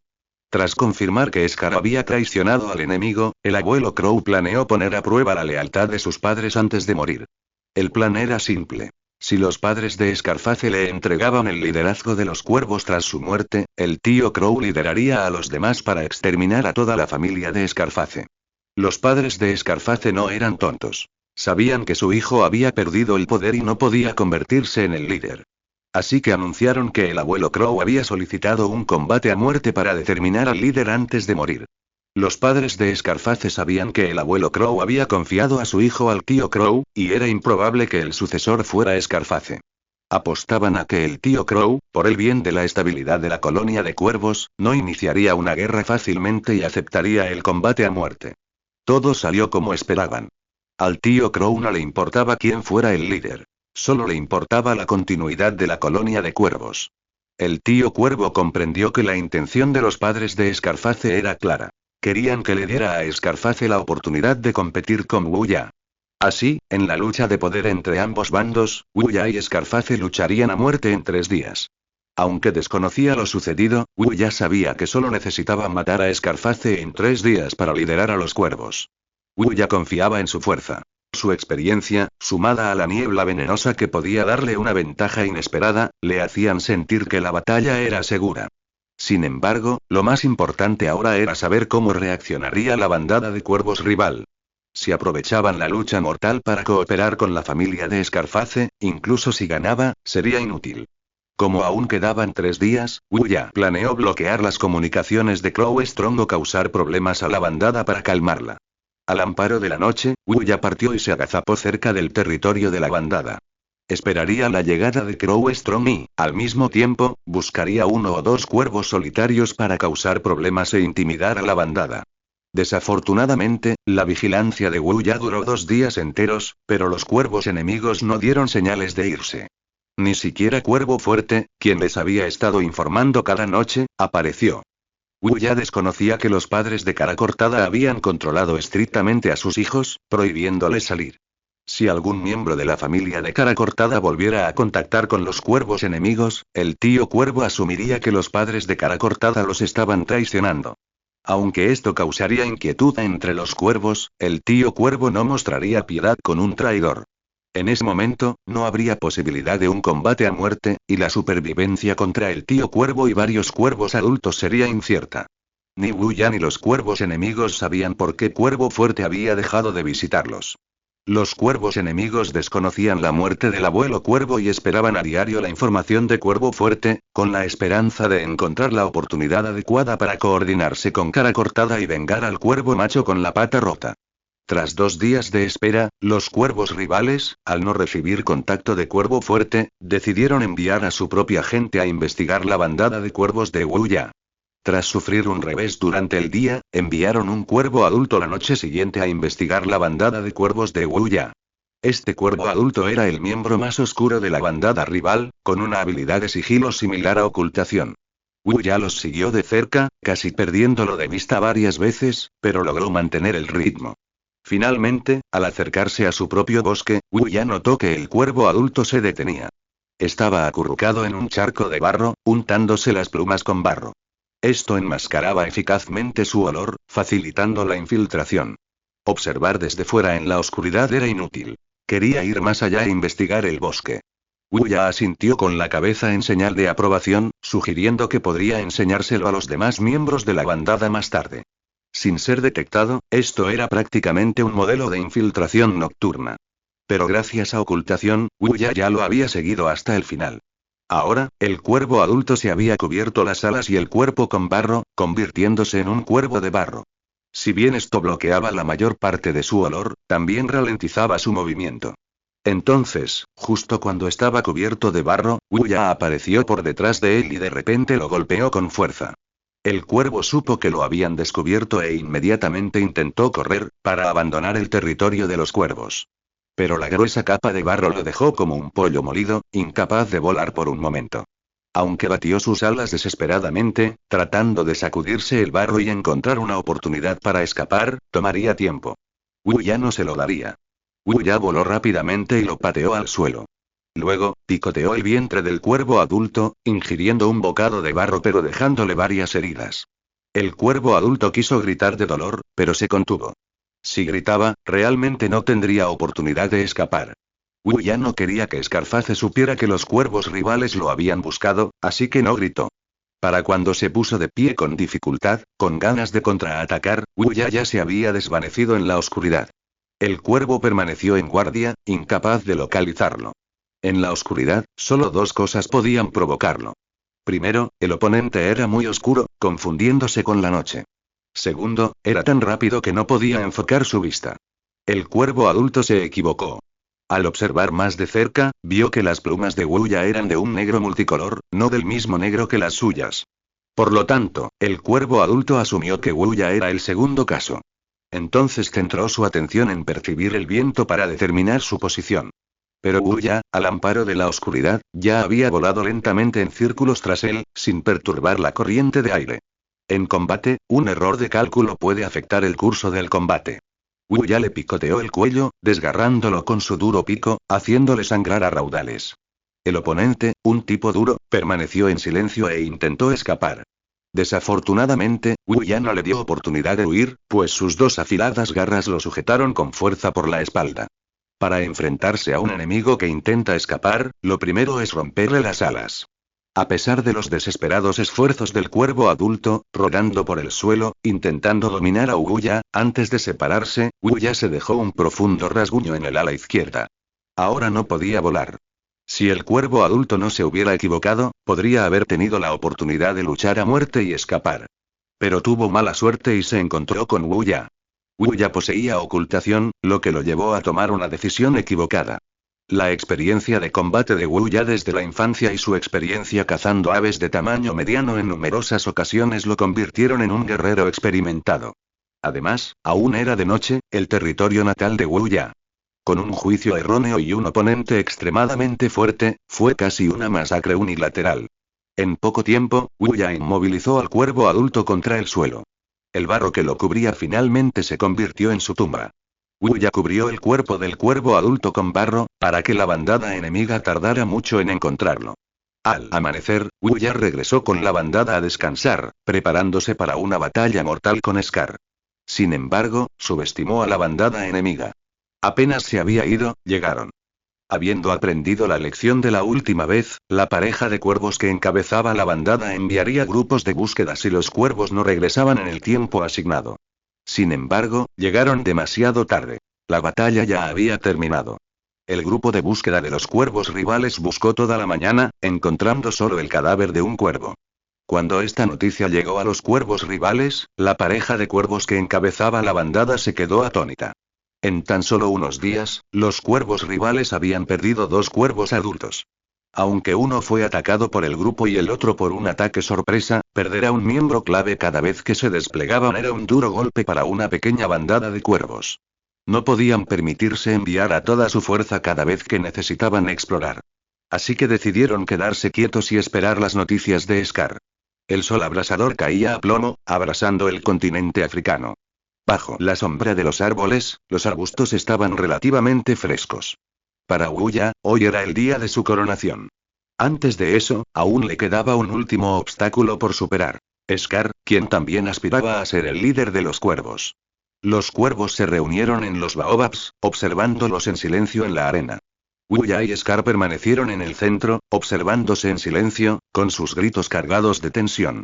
Tras confirmar que Scar había traicionado al enemigo, el abuelo Crow planeó poner a prueba la lealtad de sus padres antes de morir. El plan era simple. Si los padres de Scarface le entregaban el liderazgo de los cuervos tras su muerte, el tío Crow lideraría a los demás para exterminar a toda la familia de Scarface. Los padres de Scarface no eran tontos. Sabían que su hijo había perdido el poder y no podía convertirse en el líder. Así que anunciaron que el abuelo Crow había solicitado un combate a muerte para determinar al líder antes de morir. Los padres de Scarface sabían que el abuelo Crow había confiado a su hijo al tío Crow, y era improbable que el sucesor fuera Scarface. Apostaban a que el tío Crow, por el bien de la estabilidad de la colonia de cuervos, no iniciaría una guerra fácilmente y aceptaría el combate a muerte. Todo salió como esperaban. Al tío Crow no le importaba quién fuera el líder. Solo le importaba la continuidad de la colonia de cuervos. El tío Cuervo comprendió que la intención de los padres de Scarface era clara. Querían que le diera a Scarface la oportunidad de competir con Wuya. Así, en la lucha de poder entre ambos bandos, Wuya y Scarface lucharían a muerte en 3 días. Aunque desconocía lo sucedido, Wuya sabía que solo necesitaba matar a Scarface en 3 días para liderar a los cuervos. Wuya confiaba en su fuerza. Su experiencia, sumada a la niebla venenosa que podía darle una ventaja inesperada, le hacían sentir que la batalla era segura. Sin embargo, lo más importante ahora era saber cómo reaccionaría la bandada de cuervos rival. Si aprovechaban la lucha mortal para cooperar con la familia de Scarface, incluso si ganaba, sería inútil. Como aún quedaban 3 días, Wuya planeó bloquear las comunicaciones de Crow Strong o causar problemas a la bandada para calmarla. Al amparo de la noche, Wuya partió y se agazapó cerca del territorio de la bandada. Esperaría la llegada de Crow Strong y, al mismo tiempo, buscaría 1 o 2 cuervos solitarios para causar problemas e intimidar a la bandada. Desafortunadamente, la vigilancia de Wuya duró 2 días enteros, pero los cuervos enemigos no dieron señales de irse. Ni siquiera Cuervo Fuerte, quien les había estado informando cada noche, apareció. Wuya desconocía que los padres de Cara Cortada habían controlado estrictamente a sus hijos, prohibiéndoles salir. Si algún miembro de la familia de Cara Cortada volviera a contactar con los cuervos enemigos, el tío Cuervo asumiría que los padres de Cara Cortada los estaban traicionando. Aunque esto causaría inquietud entre los cuervos, el tío Cuervo no mostraría piedad con un traidor. En ese momento, no habría posibilidad de un combate a muerte, y la supervivencia contra el tío Cuervo y varios cuervos adultos sería incierta. Ni Wuya ni los cuervos enemigos sabían por qué Cuervo Fuerte había dejado de visitarlos. Los cuervos enemigos desconocían la muerte del abuelo Cuervo y esperaban a diario la información de Cuervo Fuerte, con la esperanza de encontrar la oportunidad adecuada para coordinarse con Cara Cortada y vengar al cuervo macho con la pata rota. Tras 2 días de espera, los cuervos rivales, al no recibir contacto de Cuervo Fuerte, decidieron enviar a su propia gente a investigar la bandada de cuervos de Wuya. Tras sufrir un revés durante el día, enviaron un cuervo adulto la noche siguiente a investigar la bandada de cuervos de Wuya. Este cuervo adulto era el miembro más oscuro de la bandada rival, con una habilidad de sigilo similar a ocultación. Wuya los siguió de cerca, casi perdiéndolo de vista varias veces, pero logró mantener el ritmo. Finalmente, al acercarse a su propio bosque, Wuya notó que el cuervo adulto se detenía. Estaba acurrucado en un charco de barro, untándose las plumas con barro. Esto enmascaraba eficazmente su olor, facilitando la infiltración. Observar desde fuera en la oscuridad era inútil. Quería ir más allá e investigar el bosque. Wuya asintió con la cabeza en señal de aprobación, sugiriendo que podría enseñárselo a los demás miembros de la bandada más tarde. Sin ser detectado, esto era prácticamente un modelo de infiltración nocturna. Pero gracias a ocultación, Wuya ya lo había seguido hasta el final. Ahora, el cuervo adulto se había cubierto las alas y el cuerpo con barro, convirtiéndose en un cuervo de barro. Si bien esto bloqueaba la mayor parte de su olor, también ralentizaba su movimiento. Entonces, justo cuando estaba cubierto de barro, Wuya apareció por detrás de él y de repente lo golpeó con fuerza. El cuervo supo que lo habían descubierto e inmediatamente intentó correr, para abandonar el territorio de los cuervos. Pero la gruesa capa de barro lo dejó como un pollo molido, incapaz de volar por un momento. Aunque batió sus alas desesperadamente, tratando de sacudirse el barro y encontrar una oportunidad para escapar, tomaría tiempo. Wuya no se lo daría. Wuya voló rápidamente y lo pateó al suelo. Luego, picoteó el vientre del cuervo adulto, ingiriendo un bocado de barro pero dejándole varias heridas. El cuervo adulto quiso gritar de dolor, pero se contuvo. Si gritaba, realmente no tendría oportunidad de escapar. Wuya no quería que Scarface supiera que los cuervos rivales lo habían buscado, así que no gritó. Para cuando se puso de pie con dificultad, con ganas de contraatacar, Wuya ya se había desvanecido en la oscuridad. El cuervo permaneció en guardia, incapaz de localizarlo. En la oscuridad, solo dos cosas podían provocarlo. Primero, el oponente era muy oscuro, confundiéndose con la noche. Segundo, era tan rápido que no podía enfocar su vista. El cuervo adulto se equivocó. Al observar más de cerca, vio que las plumas de Wuya eran de un negro multicolor, no del mismo negro que las suyas. Por lo tanto, el cuervo adulto asumió que Wuya era el segundo caso. Entonces centró su atención en percibir el viento para determinar su posición. Pero Wuya, al amparo de la oscuridad, ya había volado lentamente en círculos tras él, sin perturbar la corriente de aire. En combate, un error de cálculo puede afectar el curso del combate. Wuya le picoteó el cuello, desgarrándolo con su duro pico, haciéndole sangrar a raudales. El oponente, un tipo duro, permaneció en silencio e intentó escapar. Desafortunadamente, Wuya no le dio oportunidad de huir, pues sus dos afiladas garras lo sujetaron con fuerza por la espalda. Para enfrentarse a un enemigo que intenta escapar, lo primero es romperle las alas. A pesar de los desesperados esfuerzos del cuervo adulto, rodando por el suelo, intentando dominar a Wuya, antes de separarse, Wuya se dejó un profundo rasguño en el ala izquierda. Ahora no podía volar. Si el cuervo adulto no se hubiera equivocado, podría haber tenido la oportunidad de luchar a muerte y escapar. Pero tuvo mala suerte y se encontró con Wuya. Wuya poseía ocultación, lo que lo llevó a tomar una decisión equivocada. La experiencia de combate de Wuya desde la infancia y su experiencia cazando aves de tamaño mediano en numerosas ocasiones lo convirtieron en un guerrero experimentado. Además, aún era de noche, el territorio natal de Wuya. Con un juicio erróneo y un oponente extremadamente fuerte, fue casi una masacre unilateral. En poco tiempo, Wuya inmovilizó al cuervo adulto contra el suelo. El barro que lo cubría finalmente se convirtió en su tumba. Wuya cubrió el cuerpo del cuervo adulto con barro, para que la bandada enemiga tardara mucho en encontrarlo. Al amanecer, Wuya regresó con la bandada a descansar, preparándose para una batalla mortal con Scar. Sin embargo, subestimó a la bandada enemiga. Apenas se había ido, llegaron. Habiendo aprendido la lección de la última vez, la pareja de cuervos que encabezaba la bandada enviaría grupos de búsqueda si los cuervos no regresaban en el tiempo asignado. Sin embargo, llegaron demasiado tarde. La batalla ya había terminado. El grupo de búsqueda de los cuervos rivales buscó toda la mañana, encontrando solo el cadáver de un cuervo. Cuando esta noticia llegó a los cuervos rivales, la pareja de cuervos que encabezaba la bandada se quedó atónita. En tan solo unos días, los cuervos rivales habían perdido dos cuervos adultos. Aunque uno fue atacado por el grupo y el otro por un ataque sorpresa, perder a un miembro clave cada vez que se desplegaban era un duro golpe para una pequeña bandada de cuervos. No podían permitirse enviar a toda su fuerza cada vez que necesitaban explorar. Así que decidieron quedarse quietos y esperar las noticias de Scar. El sol abrasador caía a plomo, abrasando el continente africano. Bajo la sombra de los árboles, los arbustos estaban relativamente frescos. Para Wuya, hoy era el día de su coronación. Antes de eso, aún le quedaba un último obstáculo por superar. Scar, quien también aspiraba a ser el líder de los cuervos. Los cuervos se reunieron en los baobabs, observándolos en silencio en la arena. Wuya y Scar permanecieron en el centro, observándose en silencio, con sus gritos cargados de tensión.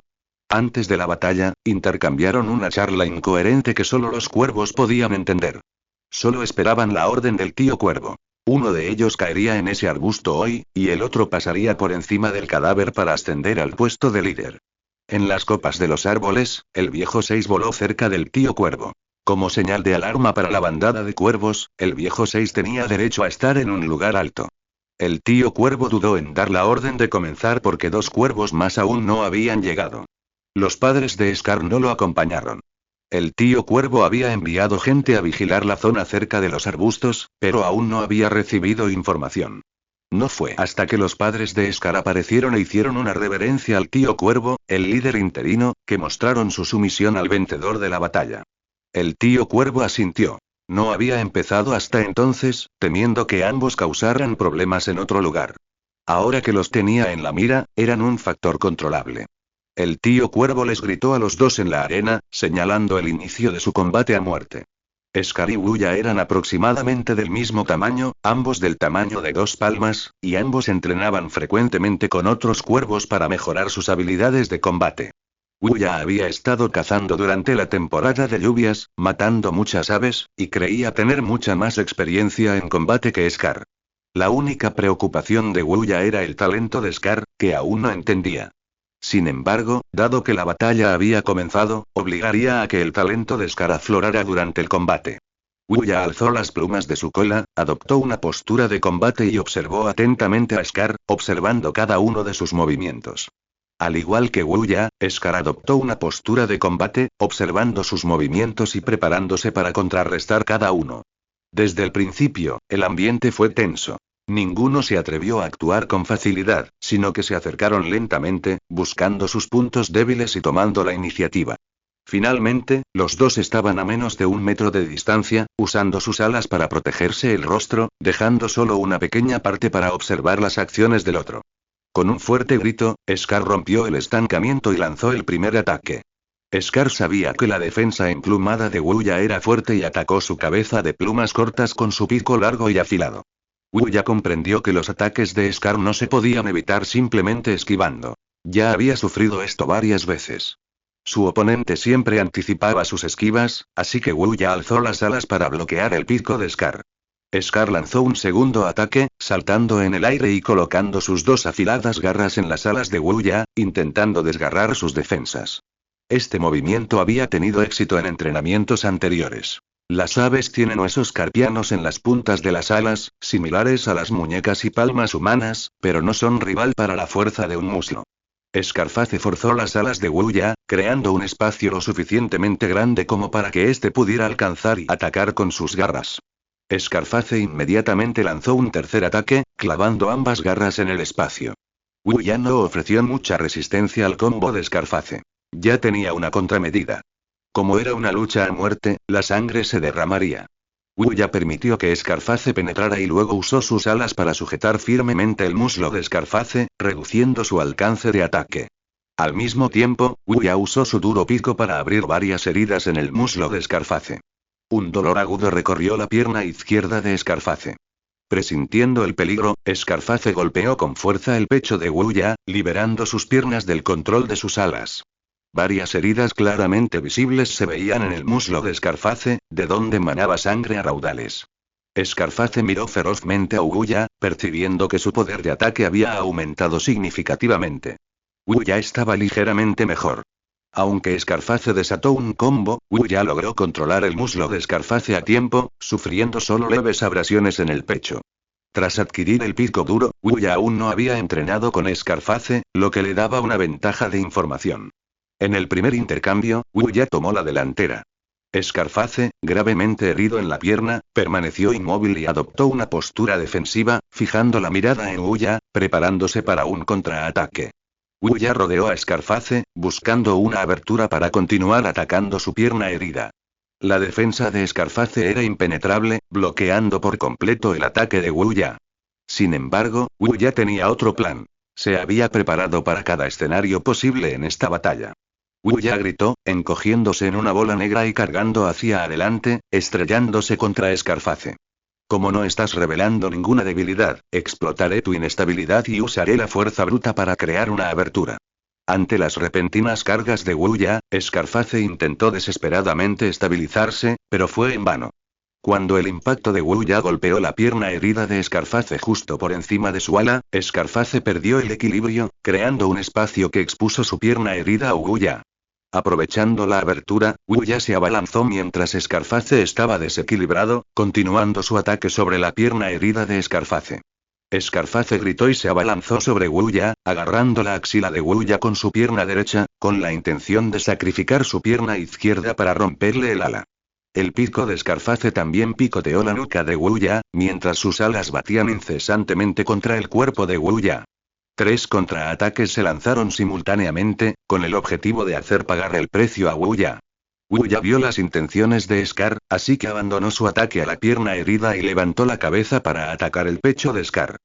Antes de la batalla, intercambiaron una charla incoherente que solo los cuervos podían entender. Solo esperaban la orden del tío cuervo. Uno de ellos caería en ese arbusto hoy, y el otro pasaría por encima del cadáver para ascender al puesto de líder. En las copas de los árboles, el viejo 6 voló cerca del tío cuervo. Como señal de alarma para la bandada de cuervos, el viejo 6 tenía derecho a estar en un lugar alto. El tío cuervo dudó en dar la orden de comenzar porque 2 cuervos más aún no habían llegado. Los padres de Scar no lo acompañaron. El tío cuervo había enviado gente a vigilar la zona cerca de los arbustos, pero aún no había recibido información. No fue hasta que los padres de Scar aparecieron e hicieron una reverencia al tío cuervo, el líder interino, que mostraron su sumisión al vencedor de la batalla. El tío cuervo asintió. No había empezado hasta entonces, temiendo que ambos causaran problemas en otro lugar. Ahora que los tenía en la mira, eran un factor controlable. El tío cuervo les gritó a los dos en la arena, señalando el inicio de su combate a muerte. Scar y Wuya eran aproximadamente del mismo tamaño, ambos del tamaño de 2 palmas, y ambos entrenaban frecuentemente con otros cuervos para mejorar sus habilidades de combate. Wuya había estado cazando durante la temporada de lluvias, matando muchas aves, y creía tener mucha más experiencia en combate que Scar. La única preocupación de Wuya era el talento de Scar, que aún no entendía. Sin embargo, dado que la batalla había comenzado, obligaría a que el talento de Scar aflorara durante el combate. Wuya alzó las plumas de su cola, adoptó una postura de combate y observó atentamente a Scar, observando cada uno de sus movimientos. Al igual que Wuya, Scar adoptó una postura de combate, observando sus movimientos y preparándose para contrarrestar cada uno. Desde el principio, el ambiente fue tenso. Ninguno se atrevió a actuar con facilidad, sino que se acercaron lentamente, buscando sus puntos débiles y tomando la iniciativa. Finalmente, los dos estaban a menos de 1 metro de distancia, usando sus alas para protegerse el rostro, dejando solo una pequeña parte para observar las acciones del otro. Con un fuerte grito, Scar rompió el estancamiento y lanzó el primer ataque. Scar sabía que la defensa emplumada de Wuya era fuerte y atacó su cabeza de plumas cortas con su pico largo y afilado. Wuya comprendió que los ataques de Scar no se podían evitar simplemente esquivando. Ya había sufrido esto varias veces. Su oponente siempre anticipaba sus esquivas, así que Wuya alzó las alas para bloquear el pico de Scar. Scar lanzó un segundo ataque, saltando en el aire y colocando sus 2 afiladas garras en las alas de Wuya, intentando desgarrar sus defensas. Este movimiento había tenido éxito en entrenamientos anteriores. Las aves tienen huesos carpianos en las puntas de las alas, similares a las muñecas y palmas humanas, pero no son rival para la fuerza de un muslo. Scarface forzó las alas de Wuya, creando un espacio lo suficientemente grande como para que éste pudiera alcanzar y atacar con sus garras. Scarface inmediatamente lanzó un tercer ataque, clavando ambas garras en el espacio. Wuya no ofreció mucha resistencia al combo de Scarface. Ya tenía una contramedida. Como era una lucha a muerte, la sangre se derramaría. Wuya permitió que Scarface penetrara y luego usó sus alas para sujetar firmemente el muslo de Scarface, reduciendo su alcance de ataque. Al mismo tiempo, Wuya usó su duro pico para abrir varias heridas en el muslo de Scarface. Un dolor agudo recorrió la pierna izquierda de Scarface. Presintiendo el peligro, Scarface golpeó con fuerza el pecho de Wuya, liberando sus piernas del control de sus alas. Varias heridas claramente visibles se veían en el muslo de Scarface, de donde manaba sangre a raudales. Scarface miró ferozmente a Wuya, percibiendo que su poder de ataque había aumentado significativamente. Wuya estaba ligeramente mejor. Aunque Scarface desató un combo, Wuya logró controlar el muslo de Scarface a tiempo, sufriendo solo leves abrasiones en el pecho. Tras adquirir el pico duro, Wuya aún no había entrenado con Scarface, lo que le daba una ventaja de información. En el primer intercambio, Wuya tomó la delantera. Scarface, gravemente herido en la pierna, permaneció inmóvil y adoptó una postura defensiva, fijando la mirada en Wuya, preparándose para un contraataque. Wuya rodeó a Scarface, buscando una abertura para continuar atacando su pierna herida. La defensa de Scarface era impenetrable, bloqueando por completo el ataque de Wuya. Sin embargo, Wuya tenía otro plan. Se había preparado para cada escenario posible en esta batalla. Wuya gritó, encogiéndose en una bola negra y cargando hacia adelante, estrellándose contra Scarface. Como no estás revelando ninguna debilidad, explotaré tu inestabilidad y usaré la fuerza bruta para crear una abertura. Ante las repentinas cargas de Wuya, Scarface intentó desesperadamente estabilizarse, pero fue en vano. Cuando el impacto de Wuya golpeó la pierna herida de Scarface justo por encima de su ala, Scarface perdió el equilibrio, creando un espacio que expuso su pierna herida a Wuya. Aprovechando la abertura, Wuya se abalanzó mientras Scarface estaba desequilibrado, continuando su ataque sobre la pierna herida de Scarface. Scarface gritó y se abalanzó sobre Wuya, agarrando la axila de Wuya con su pierna derecha, con la intención de sacrificar su pierna izquierda para romperle el ala. El pico de Scarface también picoteó la nuca de Wuya, mientras sus alas batían incesantemente contra el cuerpo de Wuya. 3 contraataques se lanzaron simultáneamente, con el objetivo de hacer pagar el precio a Wuya. Wuya vio las intenciones de Scar, así que abandonó su ataque a la pierna herida y levantó la cabeza para atacar el pecho de Scar.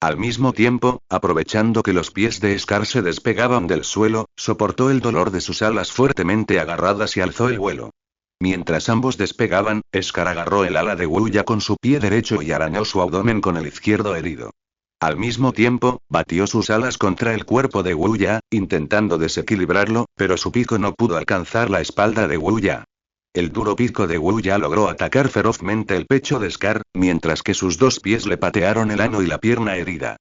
Al mismo tiempo, aprovechando que los pies de Scar se despegaban del suelo, soportó el dolor de sus alas fuertemente agarradas y alzó el vuelo. Mientras ambos despegaban, Scar agarró el ala de Wuya con su pie derecho y arañó su abdomen con el izquierdo herido. Al mismo tiempo, batió sus alas contra el cuerpo de Wuya, intentando desequilibrarlo, pero su pico no pudo alcanzar la espalda de Wuya. El duro pico de Wuya logró atacar ferozmente el pecho de Scar, mientras que sus 2 pies le patearon el ano y la pierna herida.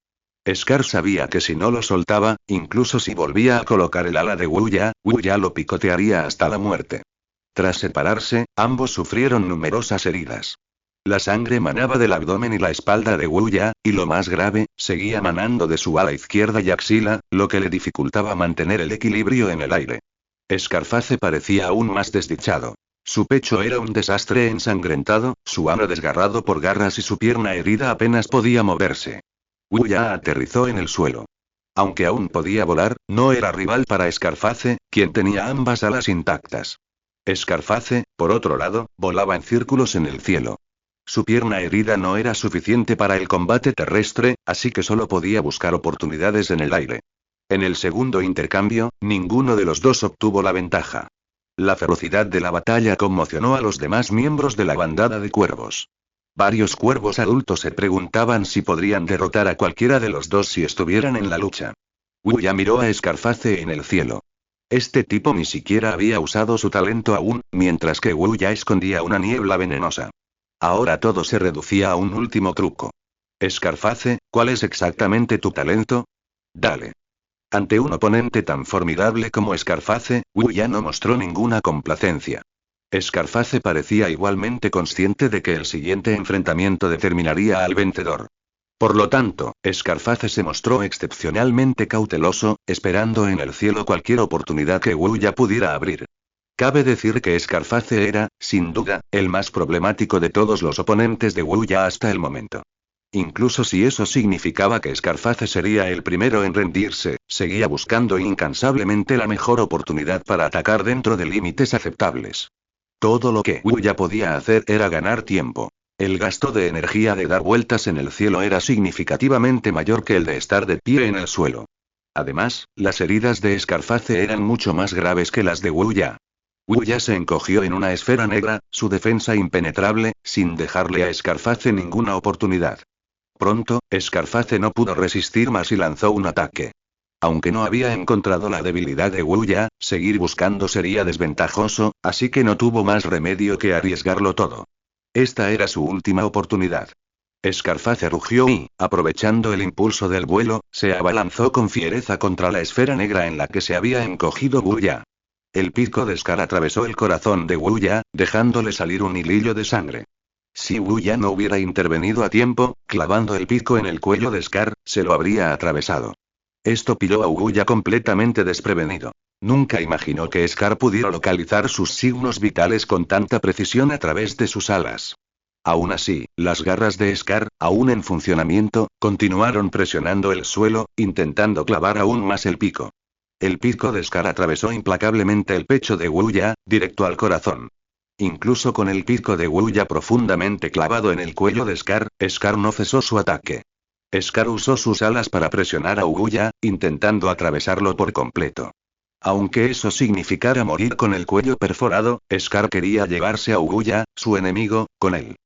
Scar sabía que si no lo soltaba, incluso si volvía a colocar el ala de Wuya lo picotearía hasta la muerte. Tras separarse, ambos sufrieron numerosas heridas. La sangre manaba del abdomen y la espalda de Wuya, y lo más grave, seguía manando de su ala izquierda y axila, lo que le dificultaba mantener el equilibrio en el aire. Scarface parecía aún más desdichado. Su pecho era un desastre ensangrentado, su ano desgarrado por garras y su pierna herida apenas podía moverse. Wuya aterrizó en el suelo. Aunque aún podía volar, no era rival para Scarface, quien tenía ambas alas intactas. Scarface, por otro lado, volaba en círculos en el cielo. Su pierna herida no era suficiente para el combate terrestre, así que solo podía buscar oportunidades en el aire. En el segundo intercambio, ninguno de los dos obtuvo la ventaja. La ferocidad de la batalla conmocionó a los demás miembros de la bandada de cuervos. Varios cuervos adultos se preguntaban si podrían derrotar a cualquiera de los dos si estuvieran en la lucha. Wuya miró a Scarface en el cielo. Este tipo ni siquiera había usado su talento aún, mientras que Wuya escondía una niebla venenosa. Ahora todo se reducía a un último truco. Scarface, ¿cuál es exactamente tu talento? Dale. Ante un oponente tan formidable como Scarface, Wuya no mostró ninguna complacencia. Scarface parecía igualmente consciente de que el siguiente enfrentamiento determinaría al vencedor. Por lo tanto, Scarface se mostró excepcionalmente cauteloso, esperando en el cielo cualquier oportunidad que Wuya pudiera abrir. Cabe decir que Scarface era, sin duda, el más problemático de todos los oponentes de Wuya hasta el momento. Incluso si eso significaba que Scarface sería el primero en rendirse, seguía buscando incansablemente la mejor oportunidad para atacar dentro de límites aceptables. Todo lo que Wuya podía hacer era ganar tiempo. El gasto de energía de dar vueltas en el cielo era significativamente mayor que el de estar de pie en el suelo. Además, las heridas de Scarface eran mucho más graves que las de Wuya. Wuya se encogió en una esfera negra, su defensa impenetrable, sin dejarle a Scarface ninguna oportunidad. Pronto, Scarface no pudo resistir más y lanzó un ataque. Aunque no había encontrado la debilidad de Wuya, seguir buscando sería desventajoso, así que no tuvo más remedio que arriesgarlo todo. Esta era su última oportunidad. Scarface rugió y, aprovechando el impulso del vuelo, se abalanzó con fiereza contra la esfera negra en la que se había encogido Wuya. El pico de Scar atravesó el corazón de Wuya, dejándole salir un hilillo de sangre. Si Wuya no hubiera intervenido a tiempo, clavando el pico en el cuello de Scar, se lo habría atravesado. Esto pilló a Wuya completamente desprevenido. Nunca imaginó que Scar pudiera localizar sus signos vitales con tanta precisión a través de sus alas. Aún así, las garras de Scar, aún en funcionamiento, continuaron presionando el suelo, intentando clavar aún más el pico. El pico de Scar atravesó implacablemente el pecho de Wuya, directo al corazón. Incluso con el pico de Wuya profundamente clavado en el cuello de Scar, Scar no cesó su ataque. Scar usó sus alas para presionar a Wuya, intentando atravesarlo por completo. Aunque eso significara morir con el cuello perforado, Scar quería llevarse a Wuya, su enemigo, con él.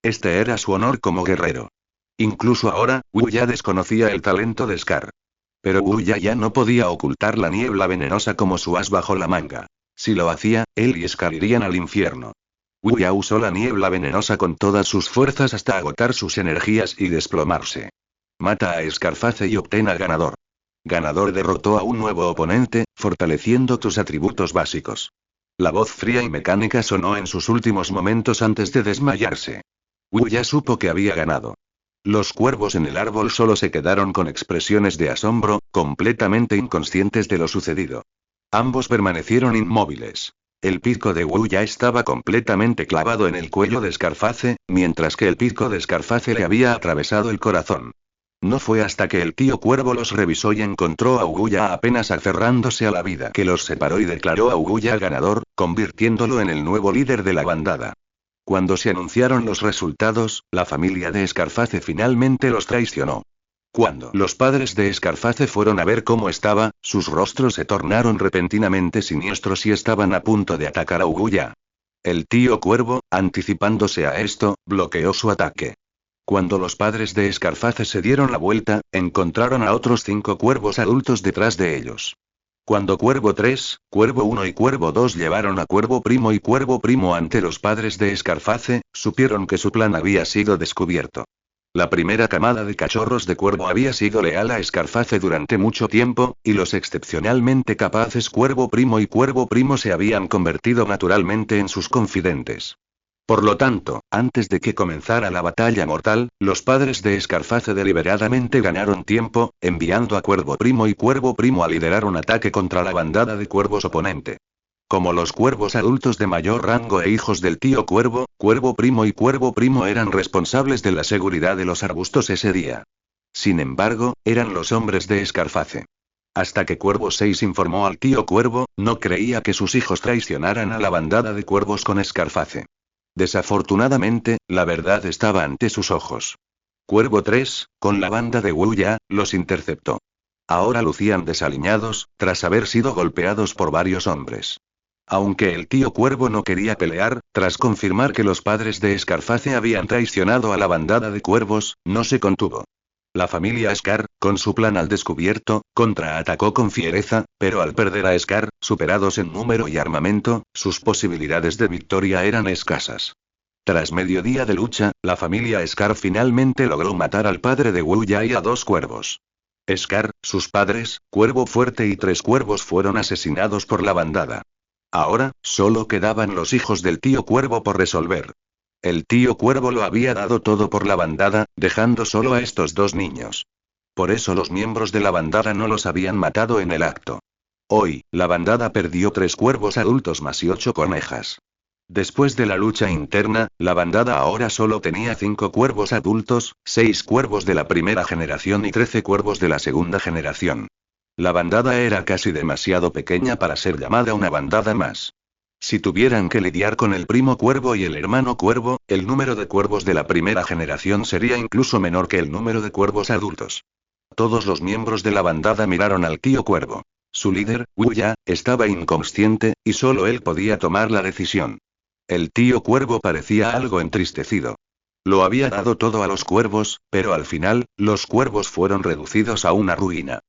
Este era su honor como guerrero. Incluso ahora, Wuya desconocía el talento de Scar. Pero Wu ya no podía ocultar la niebla venenosa como su as bajo la manga. Si lo hacía, él y Scar irían al infierno. Wu Ya usó la niebla venenosa con todas sus fuerzas hasta agotar sus energías y desplomarse. Mata a Scarface y obtén al ganador. Ganador derrotó a un nuevo oponente, fortaleciendo tus atributos básicos. La voz fría y mecánica sonó en sus últimos momentos antes de desmayarse. Wu Ya supo que había ganado. Los cuervos en el árbol solo se quedaron con expresiones de asombro, completamente inconscientes de lo sucedido. Ambos permanecieron inmóviles. El pico de Wu ya estaba completamente clavado en el cuello de Scarface, mientras que el pico de Scarface le había atravesado el corazón. No fue hasta que el tío Cuervo los revisó y encontró a Uguya apenas aferrándose a la vida que los separó y declaró a Uguya ganador, convirtiéndolo en el nuevo líder de la bandada. Cuando se anunciaron los resultados, la familia de Scarface finalmente los traicionó. Cuando los padres de Scarface fueron a ver cómo estaba, sus rostros se tornaron repentinamente siniestros y estaban a punto de atacar a Uguya. El tío Cuervo, anticipándose a esto, bloqueó su ataque. Cuando los padres de Scarface se dieron la vuelta, encontraron a otros 5 cuervos adultos detrás de ellos. Cuando Cuervo 3, Cuervo 1 y Cuervo 2 llevaron a Cuervo Primo y Cuervo Primo ante los padres de Scarface, supieron que su plan había sido descubierto. La primera camada de cachorros de Cuervo había sido leal a Scarface durante mucho tiempo, y los excepcionalmente capaces Cuervo Primo y Cuervo Primo se habían convertido naturalmente en sus confidentes. Por lo tanto, antes de que comenzara la batalla mortal, los padres de Scarface deliberadamente ganaron tiempo, enviando a Cuervo Primo y Cuervo Primo a liderar un ataque contra la bandada de cuervos oponente. Como los cuervos adultos de mayor rango e hijos del tío Cuervo, Cuervo Primo y Cuervo Primo eran responsables de la seguridad de los arbustos ese día. Sin embargo, eran los hombres de Scarface. Hasta que Cuervo 6 informó al tío Cuervo, no creía que sus hijos traicionaran a la bandada de cuervos con Scarface. Desafortunadamente, la verdad estaba ante sus ojos. Cuervo 3, con la banda de Wu Ya, los interceptó. Ahora lucían desaliñados, tras haber sido golpeados por varios hombres. Aunque el tío Cuervo no quería pelear, tras confirmar que los padres de Scarface habían traicionado a la bandada de cuervos, no se contuvo. La familia Scar, con su plan al descubierto, contraatacó con fiereza, pero al perder a Scar, superados en número y armamento, sus posibilidades de victoria eran escasas. Tras medio día de lucha, la familia Scar finalmente logró matar al padre de Wu Ya y a 2 cuervos. Scar, sus padres, Cuervo Fuerte y 3 cuervos fueron asesinados por la bandada. Ahora, solo quedaban los hijos del tío Cuervo por resolver. El tío Cuervo lo había dado todo por la bandada, dejando solo a estos 2 niños. Por eso los miembros de la bandada no los habían matado en el acto. Hoy, la bandada perdió 3 cuervos adultos más y 8 conejas. Después de la lucha interna, la bandada ahora solo tenía 5 cuervos adultos, 6 cuervos de la primera generación y 13 cuervos de la segunda generación. La bandada era casi demasiado pequeña para ser llamada una bandada más. Si tuvieran que lidiar con el primo cuervo y el hermano cuervo, el número de cuervos de la primera generación sería incluso menor que el número de cuervos adultos. Todos los miembros de la bandada miraron al tío Cuervo. Su líder, Wu Ya, estaba inconsciente, y solo él podía tomar la decisión. El tío Cuervo parecía algo entristecido. Lo había dado todo a los cuervos, pero al final, los cuervos fueron reducidos a una ruina.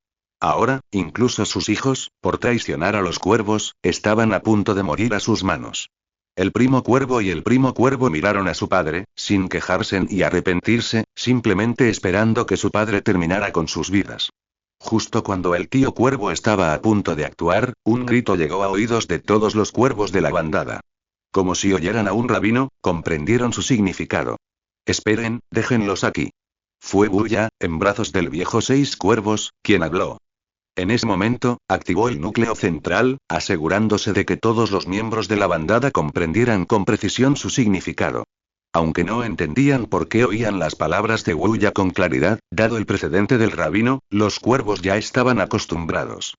Ahora, incluso sus hijos, por traicionar a los cuervos, estaban a punto de morir a sus manos. El primo cuervo y el primo cuervo miraron a su padre, sin quejarse ni arrepentirse, simplemente esperando que su padre terminara con sus vidas. Justo cuando el tío Cuervo estaba a punto de actuar, un grito llegó a oídos de todos los cuervos de la bandada. Como si oyeran a un rabino, comprendieron su significado. Esperen, déjenlos aquí. Fue Wu Ya, en brazos del viejo 6 cuervos, quien habló. En ese momento, activó el núcleo central, asegurándose de que todos los miembros de la bandada comprendieran con precisión su significado. Aunque no entendían por qué oían las palabras de Wu Ya con claridad, dado el precedente del rabino, los cuervos ya estaban acostumbrados.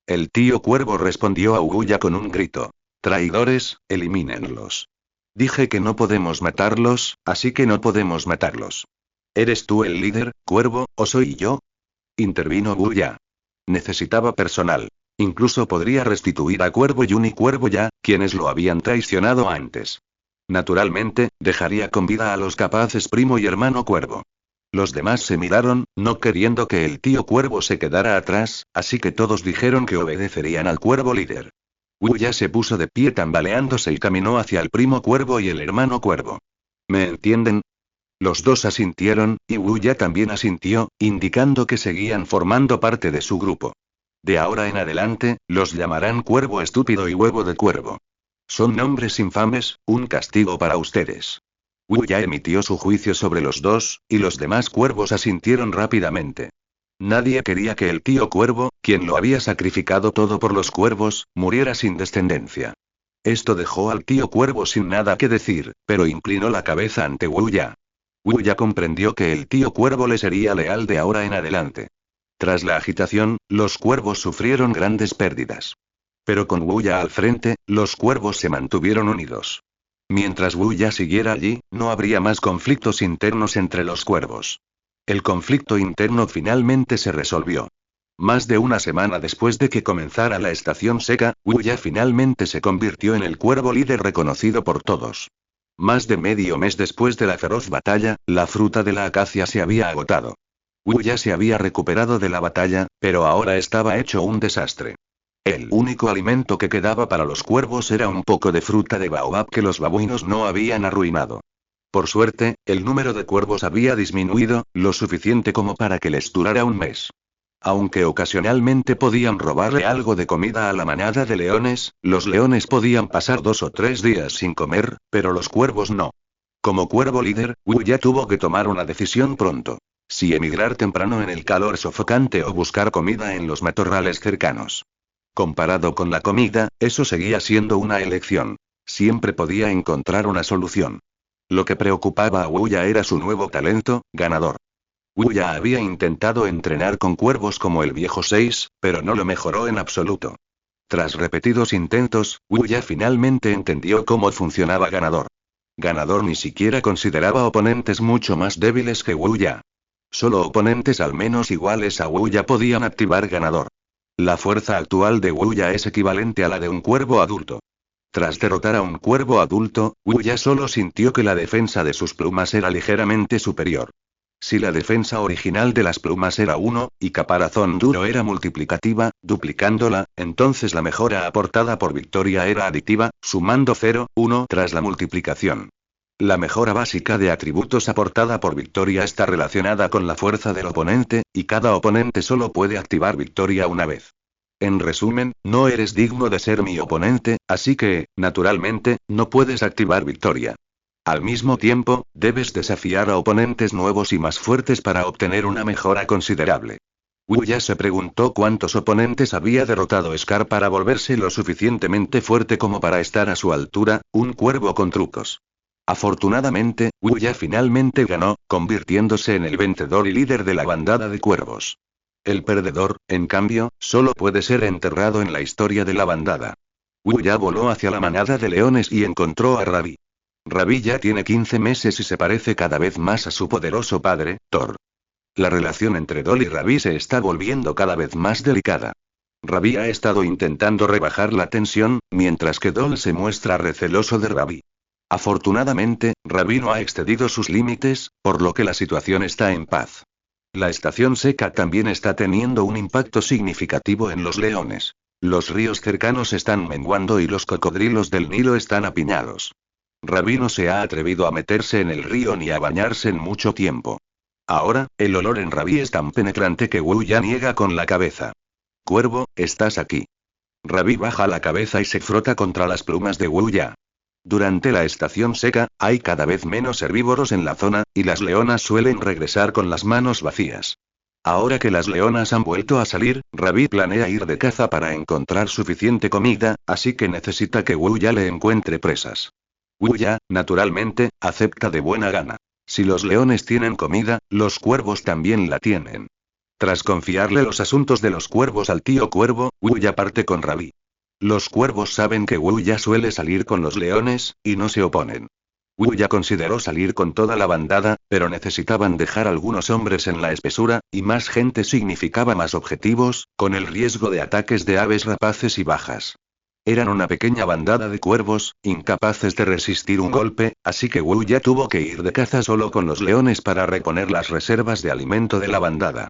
El tío Cuervo respondió a Wu Ya con un grito. Traidores, elimínenlos. Dije que no podemos matarlos, así que no podemos matarlos. ¿Eres tú el líder, Cuervo, o soy yo? Intervino Wu Ya. Necesitaba personal. Incluso podría restituir a Cuervo Yun y Cuervo Ya, quienes lo habían traicionado antes. Naturalmente, dejaría con vida a los capaces primo y hermano Cuervo. Los demás se miraron, no queriendo que el tío cuervo se quedara atrás, así que todos dijeron que obedecerían al cuervo líder. Wu Ya se puso de pie tambaleándose y caminó hacia el primo cuervo y el hermano cuervo. ¿Me entienden? Los dos asintieron, y Wu Ya también asintió, indicando que seguían formando parte de su grupo. De ahora en adelante, los llamarán cuervo estúpido y huevo de cuervo. Son nombres infames, un castigo para ustedes. Wu Ya emitió su juicio sobre los dos, y los demás cuervos asintieron rápidamente. Nadie quería que el tío cuervo, quien lo había sacrificado todo por los cuervos, muriera sin descendencia. Esto dejó al tío cuervo sin nada que decir, pero inclinó la cabeza ante Wu Ya. Wu Ya comprendió que el tío cuervo le sería leal de ahora en adelante. Tras la agitación, los cuervos sufrieron grandes pérdidas. Pero con Wu Ya al frente, los cuervos se mantuvieron unidos. Mientras Wu Ya siguiera allí, no habría más conflictos internos entre los cuervos. El conflicto interno finalmente se resolvió. Más de una semana después de que comenzara la estación seca, Wu Ya finalmente se convirtió en el cuervo líder reconocido por todos. Más de medio mes después de la feroz batalla, la fruta de la acacia se había agotado. Wu Ya se había recuperado de la batalla, pero ahora estaba hecho un desastre. El único alimento que quedaba para los cuervos era un poco de fruta de baobab que los babuinos no habían arruinado. Por suerte, el número de cuervos había disminuido, lo suficiente como para que les durara un mes. Aunque ocasionalmente podían robarle algo de comida a la manada de leones, los leones podían pasar 2 o 3 días sin comer, pero los cuervos no. Como cuervo líder, Wu Ya tuvo que tomar una decisión pronto. Si emigrar temprano en el calor sofocante o buscar comida en los matorrales cercanos. Comparado con la comida, eso seguía siendo una elección. Siempre podía encontrar una solución. Lo que preocupaba a Wu Ya era su nuevo talento, ganador. Wu Ya había intentado entrenar con cuervos como el viejo 6, pero no lo mejoró en absoluto. Tras repetidos intentos, Wu Ya finalmente entendió cómo funcionaba ganador. Ganador ni siquiera consideraba oponentes mucho más débiles que Wu Ya. Solo oponentes al menos iguales a Wu Ya podían activar ganador. La fuerza actual de Wu Ya es equivalente a la de un cuervo adulto. Tras derrotar a un cuervo adulto, Wu Ya solo sintió que la defensa de sus plumas era ligeramente superior. Si la defensa original de las plumas era 1, y caparazón duro era multiplicativa, duplicándola, entonces la mejora aportada por victoria era aditiva, sumando 0, 1 tras la multiplicación. La mejora básica de atributos aportada por victoria está relacionada con la fuerza del oponente, y cada oponente solo puede activar victoria una vez. En resumen, no eres digno de ser mi oponente, así que, naturalmente, no puedes activar victoria. Al mismo tiempo, debes desafiar a oponentes nuevos y más fuertes para obtener una mejora considerable. Wu Ya se preguntó cuántos oponentes había derrotado Scar para volverse lo suficientemente fuerte como para estar a su altura, un cuervo con trucos. Afortunadamente, Wu Ya finalmente ganó, convirtiéndose en el vencedor y líder de la bandada de cuervos. El perdedor, en cambio, solo puede ser enterrado en la historia de la bandada. Wu Ya voló hacia la manada de leones y encontró a Rabi. Rabi ya tiene 15 meses y se parece cada vez más a su poderoso padre, Thor. La relación entre Dol y Rabi se está volviendo cada vez más delicada. Rabi ha estado intentando rebajar la tensión, mientras que Dol se muestra receloso de Rabi. Afortunadamente, Rabi no ha excedido sus límites, por lo que la situación está en paz. La estación seca también está teniendo un impacto significativo en los leones. Los ríos cercanos están menguando y los cocodrilos del Nilo están apiñados. Rabi no se ha atrevido a meterse en el río ni a bañarse en mucho tiempo. Ahora, el olor en Rabi es tan penetrante que Wu Ya niega con la cabeza. Cuervo, estás aquí. Rabi baja la cabeza y se frota contra las plumas de Wu Ya. Durante la estación seca, hay cada vez menos herbívoros en la zona, y las leonas suelen regresar con las manos vacías. Ahora que las leonas han vuelto a salir, Rabi planea ir de caza para encontrar suficiente comida, así que necesita que Wu Ya le encuentre presas. Wu Ya, naturalmente, acepta de buena gana. Si los leones tienen comida, los cuervos también la tienen. Tras confiarle los asuntos de los cuervos al tío cuervo, Wu Ya parte con Rabi. Los cuervos saben que Wu Ya suele salir con los leones, y no se oponen. Wu Ya consideró salir con toda la bandada, pero necesitaban dejar algunos hombres en la espesura, y más gente significaba más objetivos, con el riesgo de ataques de aves rapaces y bajas. Eran una pequeña bandada de cuervos, incapaces de resistir un golpe, así que Wu ya tuvo que ir de caza solo con los leones para reponer las reservas de alimento de la bandada.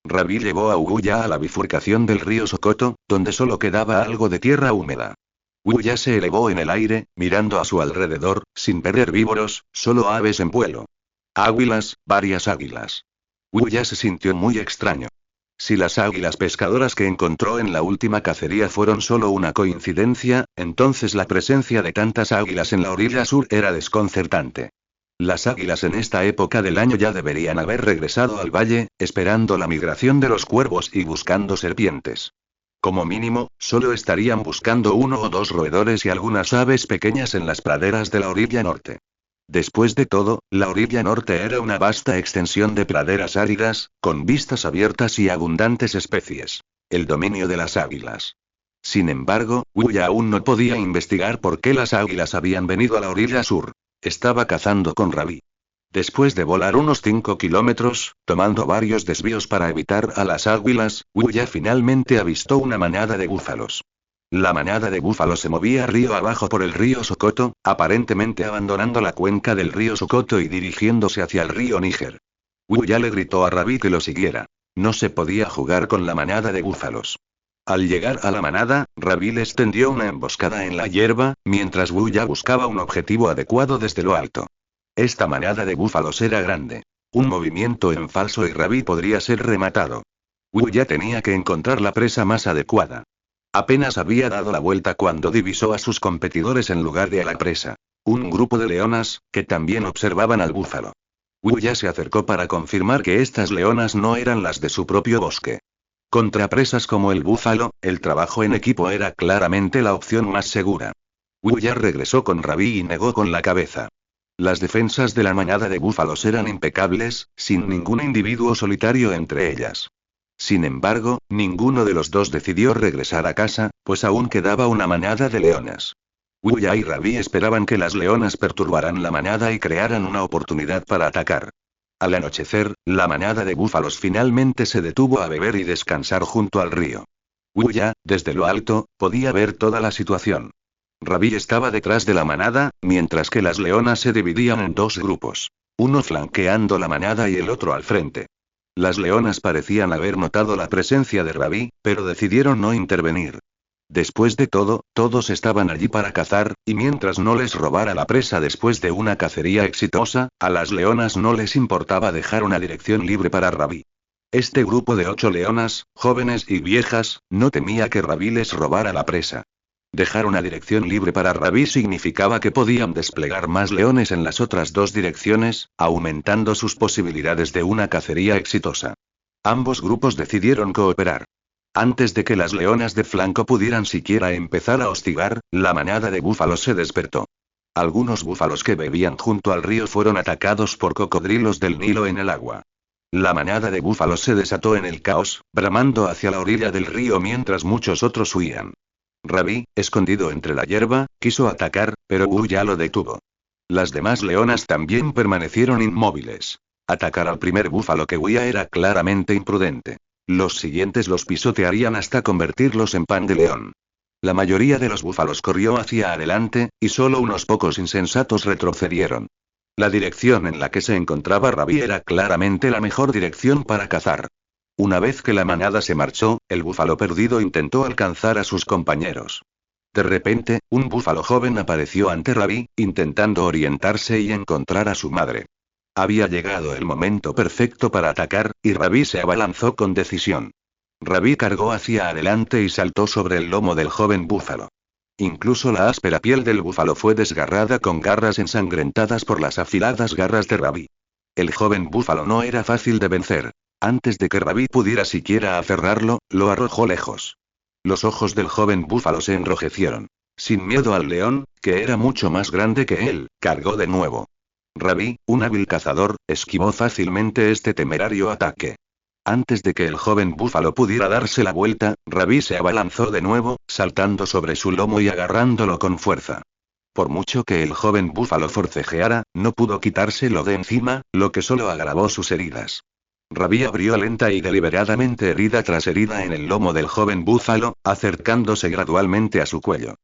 Rabi llevó a Wu ya a la bifurcación del río Sokoto, donde solo quedaba algo de tierra húmeda. Wu ya se elevó en el aire, mirando a su alrededor, sin ver herbívoros, solo aves en vuelo. Águilas, varias águilas. Wu ya se sintió muy extraño. Si las águilas pescadoras que encontró en la última cacería fueron solo una coincidencia, entonces la presencia de tantas águilas en la orilla sur era desconcertante. Las águilas en esta época del año ya deberían haber regresado al valle, esperando la migración de los cuervos y buscando serpientes. Como mínimo, solo estarían buscando uno o dos roedores y algunas aves pequeñas en las praderas de la orilla norte. Después de todo, la orilla norte era una vasta extensión de praderas áridas, con vistas abiertas y abundantes especies. El dominio de las águilas. Sin embargo, Wu ya aún no podía investigar por qué las águilas habían venido a la orilla sur. Estaba cazando con Rabi. Después de volar unos 5 kilómetros, tomando varios desvíos para evitar a las águilas, Wu ya finalmente avistó una manada de búfalos. La manada de búfalos se movía río abajo por el río Sokoto, aparentemente abandonando la cuenca del río Sokoto y dirigiéndose hacia el río Níger. Wu ya le gritó a Rabi que lo siguiera. No se podía jugar con la manada de búfalos. Al llegar a la manada, Rabi les tendió una emboscada en la hierba, mientras Wu ya buscaba un objetivo adecuado desde lo alto. Esta manada de búfalos era grande. Un movimiento en falso y Rabi podría ser rematado. Wu ya tenía que encontrar la presa más adecuada. Apenas había dado la vuelta cuando divisó a sus competidores en lugar de a la presa. Un grupo de leonas, que también observaban al búfalo. Wu ya se acercó para confirmar que estas leonas no eran las de su propio bosque. Contra presas como el búfalo, el trabajo en equipo era claramente la opción más segura. Wu ya regresó con Rabi y negó con la cabeza. Las defensas de la manada de búfalos eran impecables, sin ningún individuo solitario entre ellas. Sin embargo, ninguno de los dos decidió regresar a casa, pues aún quedaba una manada de leonas. Wu ya y Rabi esperaban que las leonas perturbaran la manada y crearan una oportunidad para atacar. Al anochecer, la manada de búfalos finalmente se detuvo a beber y descansar junto al río. Wu ya, desde lo alto, podía ver toda la situación. Rabi estaba detrás de la manada, mientras que las leonas se dividían en dos grupos. Uno flanqueando la manada y el otro al frente. Las leonas parecían haber notado la presencia de Rabi, pero decidieron no intervenir. Después de todo, todos estaban allí para cazar, y mientras no les robara la presa después de una cacería exitosa, a las leonas no les importaba dejar una dirección libre para Rabi. Este grupo de 8 leonas, jóvenes y viejas, no temía que Rabi les robara la presa. Dejar una dirección libre para Rabi significaba que podían desplegar más leones en las otras dos direcciones, aumentando sus posibilidades de una cacería exitosa. Ambos grupos decidieron cooperar. Antes de que las leonas de flanco pudieran siquiera empezar a hostigar, la manada de búfalos se despertó. Algunos búfalos que bebían junto al río fueron atacados por cocodrilos del Nilo en el agua. La manada de búfalos se desató en el caos, bramando hacia la orilla del río mientras muchos otros huían. Rabi, escondido entre la hierba, quiso atacar, pero Wu ya lo detuvo. Las demás leonas también permanecieron inmóviles. Atacar al primer búfalo que huía era claramente imprudente. Los siguientes los pisotearían hasta convertirlos en pan de león. La mayoría de los búfalos corrió hacia adelante, y solo unos pocos insensatos retrocedieron. La dirección en la que se encontraba Rabi era claramente la mejor dirección para cazar. Una vez que la manada se marchó, el búfalo perdido intentó alcanzar a sus compañeros. De repente, un búfalo joven apareció ante Rabi, intentando orientarse y encontrar a su madre. Había llegado el momento perfecto para atacar, y Rabi se abalanzó con decisión. Rabi cargó hacia adelante y saltó sobre el lomo del joven búfalo. Incluso la áspera piel del búfalo fue desgarrada con garras ensangrentadas por las afiladas garras de Rabi. El joven búfalo no era fácil de vencer. Antes de que Rabi pudiera siquiera aferrarlo, lo arrojó lejos. Los ojos del joven búfalo se enrojecieron. Sin miedo al león, que era mucho más grande que él, cargó de nuevo. Rabi, un hábil cazador, esquivó fácilmente este temerario ataque. Antes de que el joven búfalo pudiera darse la vuelta, Rabi se abalanzó de nuevo, saltando sobre su lomo y agarrándolo con fuerza. Por mucho que el joven búfalo forcejeara, no pudo quitárselo de encima, lo que solo agravó sus heridas. Rabí abrió lenta y deliberadamente herida tras herida en el lomo del joven búfalo, acercándose gradualmente a su cuello.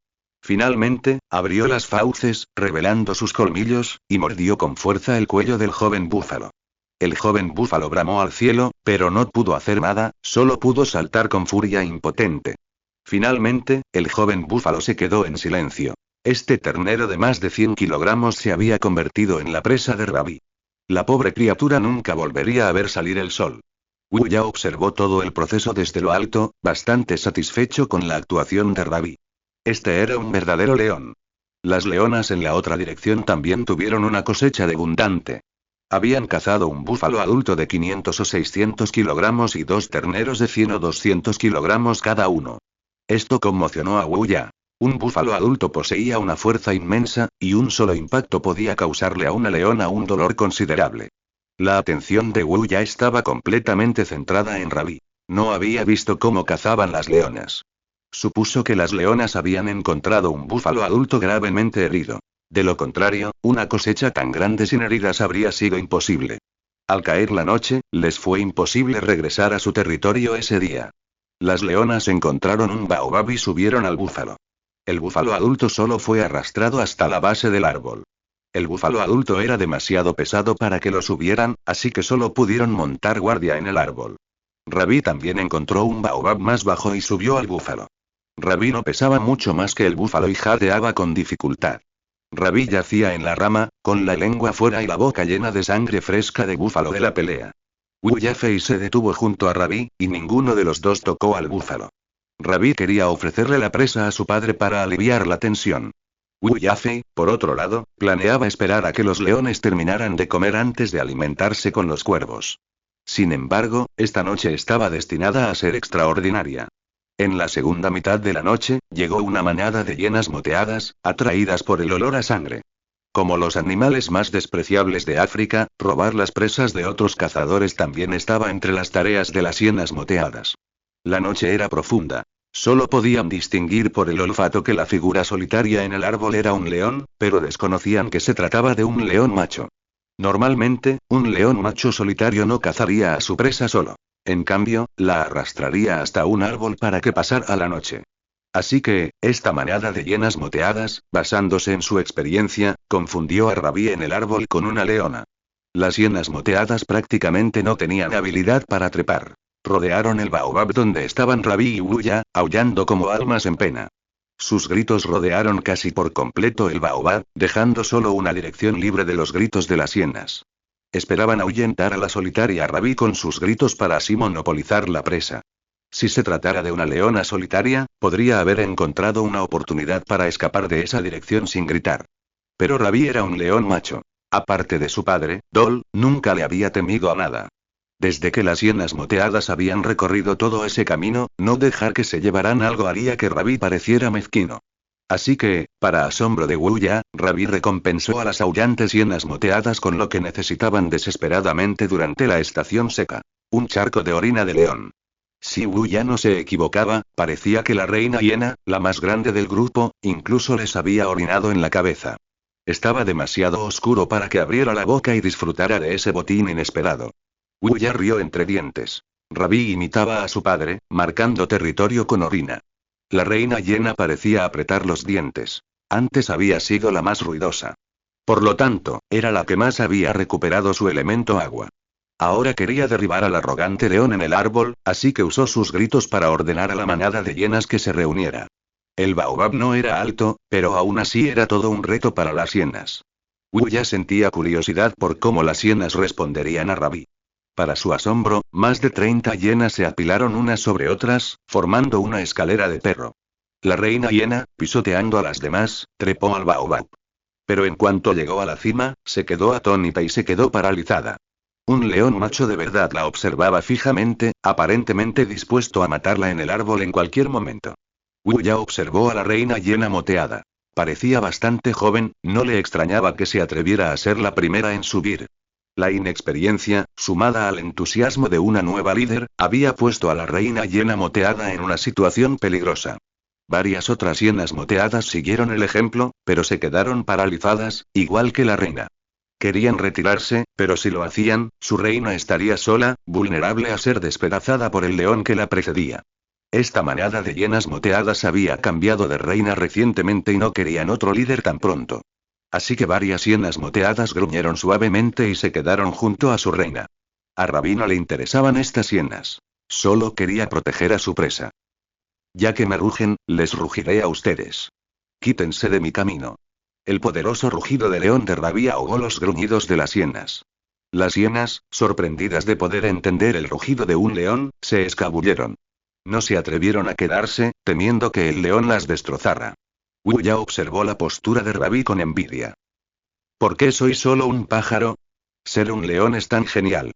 Finalmente, abrió las fauces, revelando sus colmillos, y mordió con fuerza el cuello del joven búfalo. El joven búfalo bramó al cielo, pero no pudo hacer nada, solo pudo saltar con furia impotente. Finalmente, el joven búfalo se quedó en silencio. Este ternero de más de 100 kilogramos se había convertido en la presa de Rabí. La pobre criatura nunca volvería a ver salir el sol. Wu Ya observó todo el proceso desde lo alto, bastante satisfecho con la actuación de Rabí. Este era un verdadero león. Las leonas en la otra dirección también tuvieron una cosecha de abundante. Habían cazado un búfalo adulto de 500 o 600 kilogramos y 2 terneros de 100 o 200 kilogramos cada uno. Esto conmocionó a Wu Ya. Un búfalo adulto poseía una fuerza inmensa, y un solo impacto podía causarle a una leona un dolor considerable. La atención de Wu Ya estaba completamente centrada en Rabí. No había visto cómo cazaban las leonas. Supuso que las leonas habían encontrado un búfalo adulto gravemente herido. De lo contrario, una cosecha tan grande sin heridas habría sido imposible. Al caer la noche, les fue imposible regresar a su territorio ese día. Las leonas encontraron un baobab y subieron al búfalo. El búfalo adulto solo fue arrastrado hasta la base del árbol. El búfalo adulto era demasiado pesado para que lo subieran, así que solo pudieron montar guardia en el árbol. Rabí también encontró un baobab más bajo y subió al búfalo. Rabí no pesaba mucho más que el búfalo y jadeaba con dificultad. Rabí yacía en la rama, con la lengua fuera y la boca llena de sangre fresca de búfalo de la pelea. Wu Yafei se detuvo junto a Rabí, y ninguno de los dos tocó al búfalo. Rabí quería ofrecerle la presa a su padre para aliviar la tensión. Wu Yafei, por otro lado, planeaba esperar a que los leones terminaran de comer antes de alimentarse con los cuervos. Sin embargo, esta noche estaba destinada a ser extraordinaria. En la segunda mitad de la noche, llegó una manada de hienas moteadas, atraídas por el olor a sangre. Como los animales más despreciables de África, robar las presas de otros cazadores también estaba entre las tareas de las hienas moteadas. La noche era profunda. Solo podían distinguir por el olfato que la figura solitaria en el árbol era un león, pero desconocían que se trataba de un león macho. Normalmente, un león macho solitario no cazaría a su presa solo. En cambio, la arrastraría hasta un árbol para que pasara la noche. Así que, esta manada de hienas moteadas, basándose en su experiencia, confundió a Rabí en el árbol con una leona. Las hienas moteadas prácticamente no tenían habilidad para trepar. Rodearon el baobab donde estaban Rabí y Wu Ya, aullando como almas en pena. Sus gritos rodearon casi por completo el baobab, dejando solo una dirección libre de los gritos de las hienas. Esperaban ahuyentar a la solitaria Rabí con sus gritos para así monopolizar la presa. Si se tratara de una leona solitaria, podría haber encontrado una oportunidad para escapar de esa dirección sin gritar. Pero Rabí era un león macho. Aparte de su padre, Dol, nunca le había temido a nada. Desde que las hienas moteadas habían recorrido todo ese camino, no dejar que se llevaran algo haría que Rabí pareciera mezquino. Así que, para asombro de Wu Ya, Rabí recompensó a las aullantes hienas moteadas con lo que necesitaban desesperadamente durante la estación seca: un charco de orina de león. Si Wu Ya no se equivocaba, parecía que la reina hiena, la más grande del grupo, incluso les había orinado en la cabeza. Estaba demasiado oscuro para que abriera la boca y disfrutara de ese botín inesperado. Wu Ya rió entre dientes. Rabí imitaba a su padre, marcando territorio con orina. La reina hiena parecía apretar los dientes. Antes había sido la más ruidosa. Por lo tanto, era la que más había recuperado su elemento agua. Ahora quería derribar al arrogante león en el árbol, así que usó sus gritos para ordenar a la manada de hienas que se reuniera. El baobab no era alto, pero aún así era todo un reto para las hienas. Wu Ya sentía curiosidad por cómo las hienas responderían a Rabí. Para su asombro, más de 30 hienas se apilaron unas sobre otras, formando una escalera de perro. La reina hiena, pisoteando a las demás, trepó al baobab. Pero en cuanto llegó a la cima, se quedó atónita y se quedó paralizada. Un león macho de verdad la observaba fijamente, aparentemente dispuesto a matarla en el árbol en cualquier momento. Wu Ya observó a la reina hiena moteada. Parecía bastante joven, no le extrañaba que se atreviera a ser la primera en subir. La inexperiencia, sumada al entusiasmo de una nueva líder, había puesto a la reina hiena moteada en una situación peligrosa. Varias otras hienas moteadas siguieron el ejemplo, pero se quedaron paralizadas, igual que la reina. Querían retirarse, pero si lo hacían, su reina estaría sola, vulnerable a ser despedazada por el león que la precedía. Esta manada de hienas moteadas había cambiado de reina recientemente y no querían otro líder tan pronto. Así que varias hienas moteadas gruñeron suavemente y se quedaron junto a su reina. A Rabí no le interesaban estas hienas. Solo quería proteger a su presa. Ya que me rugen, les rugiré a ustedes. Quítense de mi camino. El poderoso rugido de león de Rabí ahogó los gruñidos de las hienas. Las hienas, sorprendidas de poder entender el rugido de un león, se escabulleron. No se atrevieron a quedarse, temiendo que el león las destrozara. Wu Ya observó la postura de Rabí con envidia. ¿Por qué soy solo un pájaro? Ser un león es tan genial.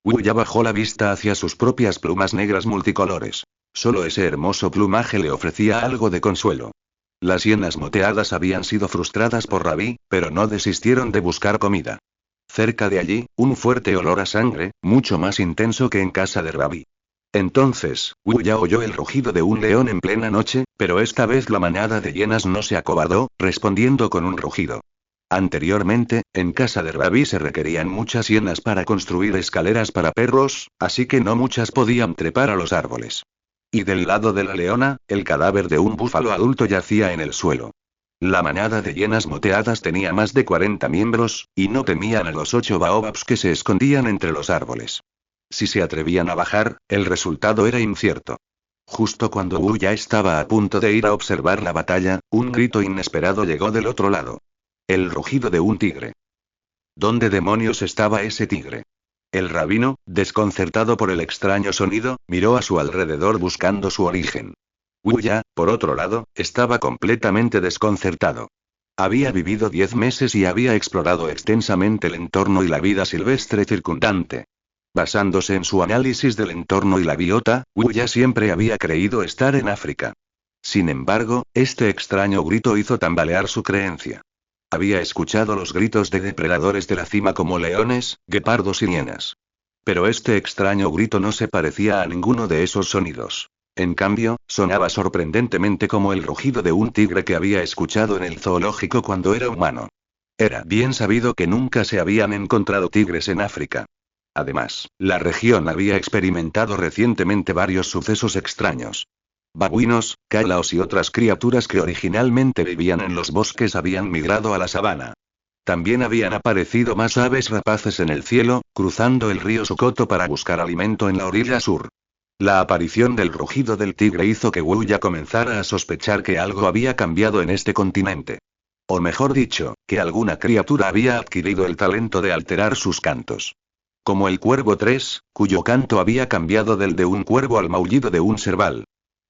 Wu Ya bajó la vista hacia sus propias plumas negras multicolores. Solo ese hermoso plumaje le ofrecía algo de consuelo. Las hienas moteadas habían sido frustradas por Rabí, pero no desistieron de buscar comida. Cerca de allí, un fuerte olor a sangre, mucho más intenso que en casa de Rabí. Entonces, Wu Ya oyó el rugido de un león en plena noche, pero esta vez la manada de hienas no se acobardó, respondiendo con un rugido. Anteriormente, en casa de Rabí se requerían muchas hienas para construir escaleras para perros, así que no muchas podían trepar a los árboles. Y del lado de la leona, el cadáver de un búfalo adulto yacía en el suelo. La manada de hienas moteadas tenía más de 40 miembros, y no temían a los 8 baobabs que se escondían entre los árboles. Si se atrevían a bajar, el resultado era incierto. Justo cuando Wu ya estaba a punto de ir a observar la batalla, un grito inesperado llegó del otro lado. El rugido de un tigre. ¿Dónde demonios estaba ese tigre? El rabino, desconcertado por el extraño sonido, miró a su alrededor buscando su origen. Wu Ya, por otro lado, estaba completamente desconcertado. Había vivido 10 meses y había explorado extensamente el entorno y la vida silvestre circundante. Basándose en su análisis del entorno y la biota, Wu Ya siempre había creído estar en África. Sin embargo, este extraño grito hizo tambalear su creencia. Había escuchado los gritos de depredadores de la cima como leones, guepardos y hienas. Pero este extraño grito no se parecía a ninguno de esos sonidos. En cambio, sonaba sorprendentemente como el rugido de un tigre que había escuchado en el zoológico cuando era humano. Era bien sabido que nunca se habían encontrado tigres en África. Además, la región había experimentado recientemente varios sucesos extraños. Babuinos, calaos y otras criaturas que originalmente vivían en los bosques habían migrado a la sabana. También habían aparecido más aves rapaces en el cielo, cruzando el río Sokoto para buscar alimento en la orilla sur. La aparición del rugido del tigre hizo que Wu Ya comenzara a sospechar que algo había cambiado en este continente. O mejor dicho, que alguna criatura había adquirido el talento de alterar sus cantos. Como el cuervo 3, cuyo canto había cambiado del de un cuervo al maullido de un serval.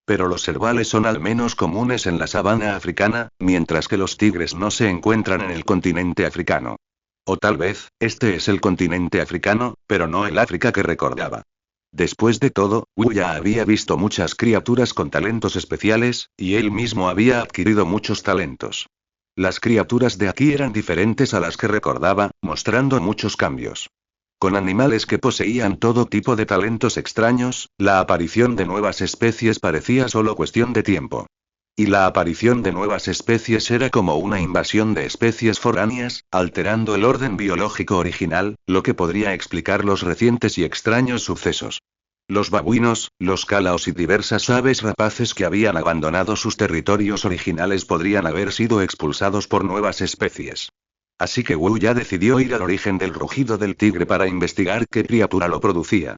Pero los servales son al menos comunes en la sabana africana, mientras que los tigres no se encuentran en el continente africano. O tal vez, este es el continente africano, pero no el África que recordaba. Después de todo, Wu ya había visto muchas criaturas con talentos especiales, y él mismo había adquirido muchos talentos. Las criaturas de aquí eran diferentes a las que recordaba, mostrando muchos cambios. Con animales que poseían todo tipo de talentos extraños, la aparición de nuevas especies parecía solo cuestión de tiempo. Y la aparición de nuevas especies era como una invasión de especies foráneas, alterando el orden biológico original, lo que podría explicar los recientes y extraños sucesos. Los babuinos, los calaos y diversas aves rapaces que habían abandonado sus territorios originales podrían haber sido expulsados por nuevas especies. Así que Wu Ya decidió ir al origen del rugido del tigre para investigar qué criatura lo producía.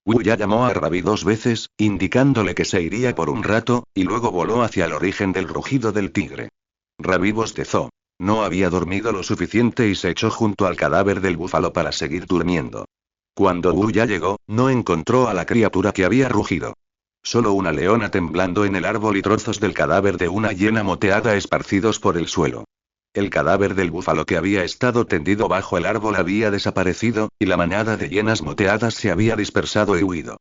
Wu Ya llamó a Rabí 2 veces, indicándole que se iría por un rato, y luego voló hacia el origen del rugido del tigre. Rabí bostezó. No había dormido lo suficiente y se echó junto al cadáver del búfalo para seguir durmiendo. Cuando Wu Ya llegó, no encontró a la criatura que había rugido. Solo una leona temblando en el árbol y trozos del cadáver de una hiena moteada esparcidos por el suelo. El cadáver del búfalo que había estado tendido bajo el árbol había desaparecido, y la manada de hienas moteadas se había dispersado y huido.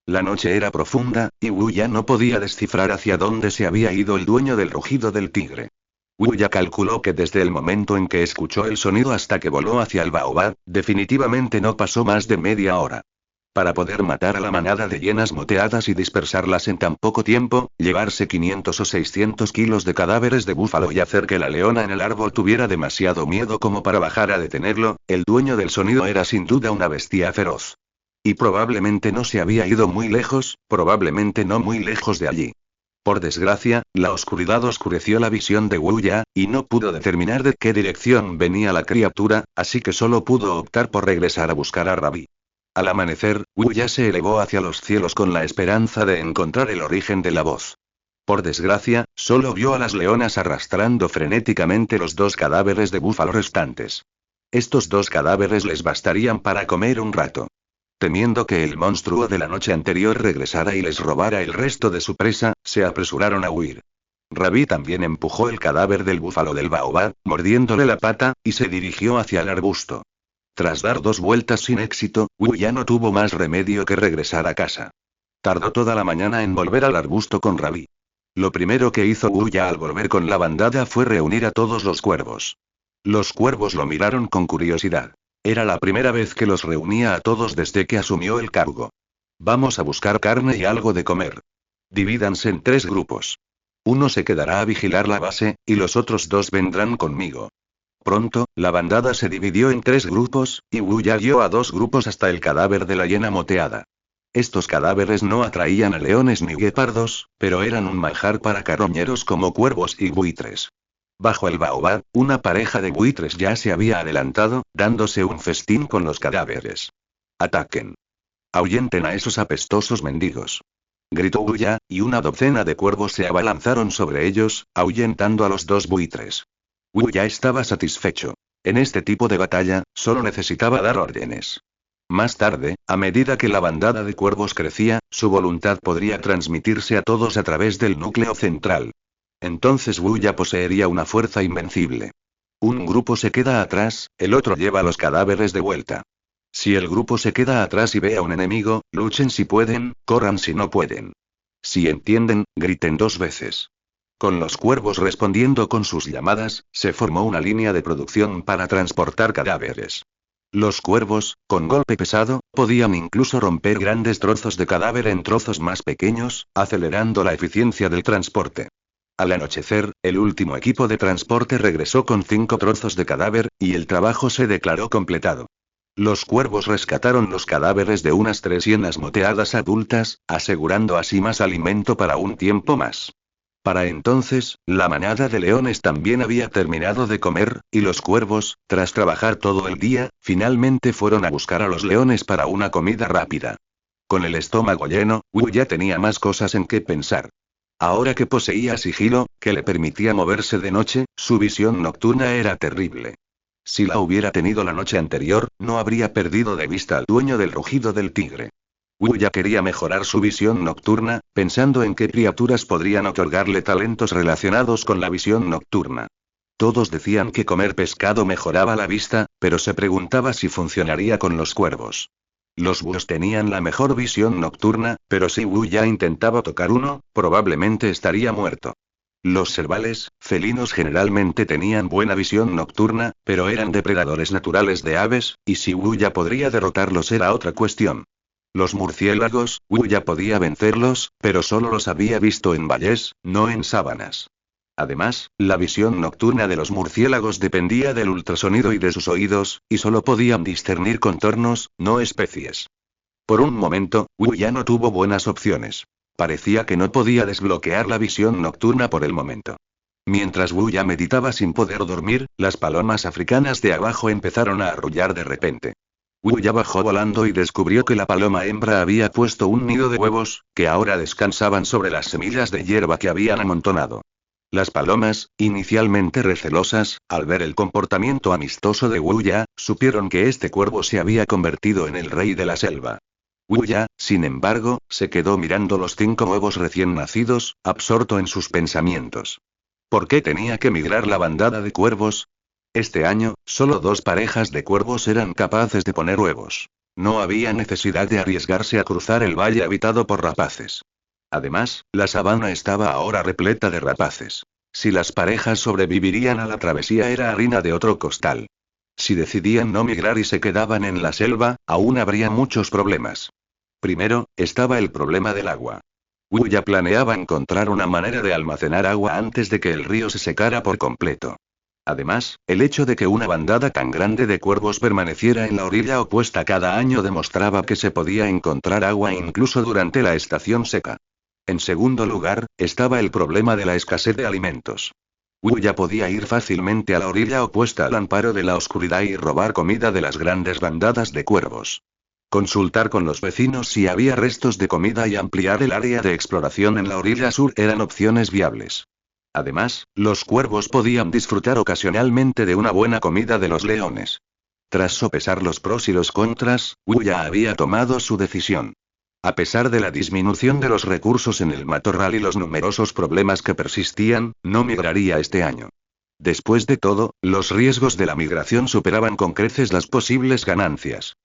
La noche era profunda, y Wu Ya no podía descifrar hacia dónde se había ido el dueño del rugido del tigre. Wu Ya calculó que desde el momento en que escuchó el sonido hasta que voló hacia el baobab, definitivamente no pasó más de media hora. Para poder matar a la manada de hienas moteadas y dispersarlas en tan poco tiempo, llevarse 500 o 600 kilos de cadáveres de búfalo y hacer que la leona en el árbol tuviera demasiado miedo como para bajar a detenerlo, el dueño del sonido era sin duda una bestia feroz. Y probablemente no se había ido muy lejos, probablemente no muy lejos de allí. Por desgracia, la oscuridad oscureció la visión de Wu Ya, y no pudo determinar de qué dirección venía la criatura, así que solo pudo optar por regresar a buscar a Rabi. Al amanecer, Wu Ya se elevó hacia los cielos con la esperanza de encontrar el origen de la voz. Por desgracia, solo vio a las leonas arrastrando frenéticamente los 2 cadáveres de búfalo restantes. Estos 2 cadáveres les bastarían para comer un rato. Temiendo que el monstruo de la noche anterior regresara y les robara el resto de su presa, se apresuraron a huir. Rabi también empujó el cadáver del búfalo del baobab, mordiéndole la pata, y se dirigió hacia el arbusto. Tras dar 2 vueltas sin éxito, Wu ya no tuvo más remedio que regresar a casa. Tardó toda la mañana en volver al arbusto con Rabi. Lo primero que hizo Wu ya al volver con la bandada fue reunir a todos los cuervos. Los cuervos lo miraron con curiosidad. Era la primera vez que los reunía a todos desde que asumió el cargo. Vamos a buscar carne y algo de comer. Divídanse en 3 grupos. Uno se quedará a vigilar la base, y los otros 2 vendrán conmigo. Pronto, la bandada se dividió en 3 grupos, y Wu ya guió a 2 grupos hasta el cadáver de la hiena moteada. Estos cadáveres no atraían a leones ni guepardos, pero eran un manjar para carroñeros como cuervos y buitres. Bajo el baobab, una pareja de buitres ya se había adelantado, dándose un festín con los cadáveres. ¡Ataquen! ¡Ahuyenten a esos apestosos mendigos! Gritó Wu ya, y una docena de cuervos se abalanzaron sobre ellos, ahuyentando a los 2 buitres. Wu ya estaba satisfecho. En este tipo de batalla, solo necesitaba dar órdenes. Más tarde, a medida que la bandada de cuervos crecía, su voluntad podría transmitirse a todos a través del núcleo central. Entonces Wu ya poseería una fuerza invencible. Un grupo se queda atrás, el otro lleva los cadáveres de vuelta. Si el grupo se queda atrás y ve a un enemigo, luchen si pueden, corran si no pueden. Si entienden, griten 2 veces. Con los cuervos respondiendo con sus llamadas, se formó una línea de producción para transportar cadáveres. Los cuervos, con golpe pesado, podían incluso romper grandes trozos de cadáver en trozos más pequeños, acelerando la eficiencia del transporte. Al anochecer, el último equipo de transporte regresó con 5 trozos de cadáver, y el trabajo se declaró completado. Los cuervos rescataron los cadáveres de unas 3 hienas moteadas adultas, asegurando así más alimento para un tiempo más. Para entonces, la manada de leones también había terminado de comer, y los cuervos, tras trabajar todo el día, finalmente fueron a buscar a los leones para una comida rápida. Con el estómago lleno, Wu ya tenía más cosas en qué pensar. Ahora que poseía sigilo, que le permitía moverse de noche, su visión nocturna era terrible. Si la hubiera tenido la noche anterior, no habría perdido de vista al dueño del rugido del tigre. Wu ya quería mejorar su visión nocturna, pensando en qué criaturas podrían otorgarle talentos relacionados con la visión nocturna. Todos decían que comer pescado mejoraba la vista, pero se preguntaba si funcionaría con los cuervos. Los búhos tenían la mejor visión nocturna, pero si Wu ya intentaba tocar uno, probablemente estaría muerto. Los cervales, felinos generalmente tenían buena visión nocturna, pero eran depredadores naturales de aves, y si Wu ya podría derrotarlos era otra cuestión. Los murciélagos, Wu ya podía vencerlos, pero solo los había visto en valles, no en sábanas. Además, la visión nocturna de los murciélagos dependía del ultrasonido y de sus oídos, y solo podían discernir contornos, no especies. Por un momento, Wu ya no tuvo buenas opciones. Parecía que no podía desbloquear la visión nocturna por el momento. Mientras Wu ya meditaba sin poder dormir, las palomas africanas de abajo empezaron a arrullar de repente. Wu ya bajó volando y descubrió que la paloma hembra había puesto un nido de huevos, que ahora descansaban sobre las semillas de hierba que habían amontonado. Las palomas, inicialmente recelosas, al ver el comportamiento amistoso de Wu ya, supieron que este cuervo se había convertido en el rey de la selva. Wu ya, sin embargo, se quedó mirando los 5 huevos recién nacidos, absorto en sus pensamientos. ¿Por qué tenía que migrar la bandada de cuervos? Este año, solo 2 parejas de cuervos eran capaces de poner huevos. No había necesidad de arriesgarse a cruzar el valle habitado por rapaces. Además, la sabana estaba ahora repleta de rapaces. Si las parejas sobrevivirían a la travesía era harina de otro costal. Si decidían no migrar y se quedaban en la selva, aún habría muchos problemas. Primero, estaba el problema del agua. Wu ya planeaba encontrar una manera de almacenar agua antes de que el río se secara por completo. Además, el hecho de que una bandada tan grande de cuervos permaneciera en la orilla opuesta cada año demostraba que se podía encontrar agua incluso durante la estación seca. En segundo lugar, estaba el problema de la escasez de alimentos. Wu ya podía ir fácilmente a la orilla opuesta al amparo de la oscuridad y robar comida de las grandes bandadas de cuervos. Consultar con los vecinos si había restos de comida y ampliar el área de exploración en la orilla sur eran opciones viables. Además, los cuervos podían disfrutar ocasionalmente de una buena comida de los leones. Tras sopesar los pros y los contras, Wu ya había tomado su decisión. A pesar de la disminución de los recursos en el matorral y los numerosos problemas que persistían, no migraría este año. Después de todo, los riesgos de la migración superaban con creces las posibles ganancias.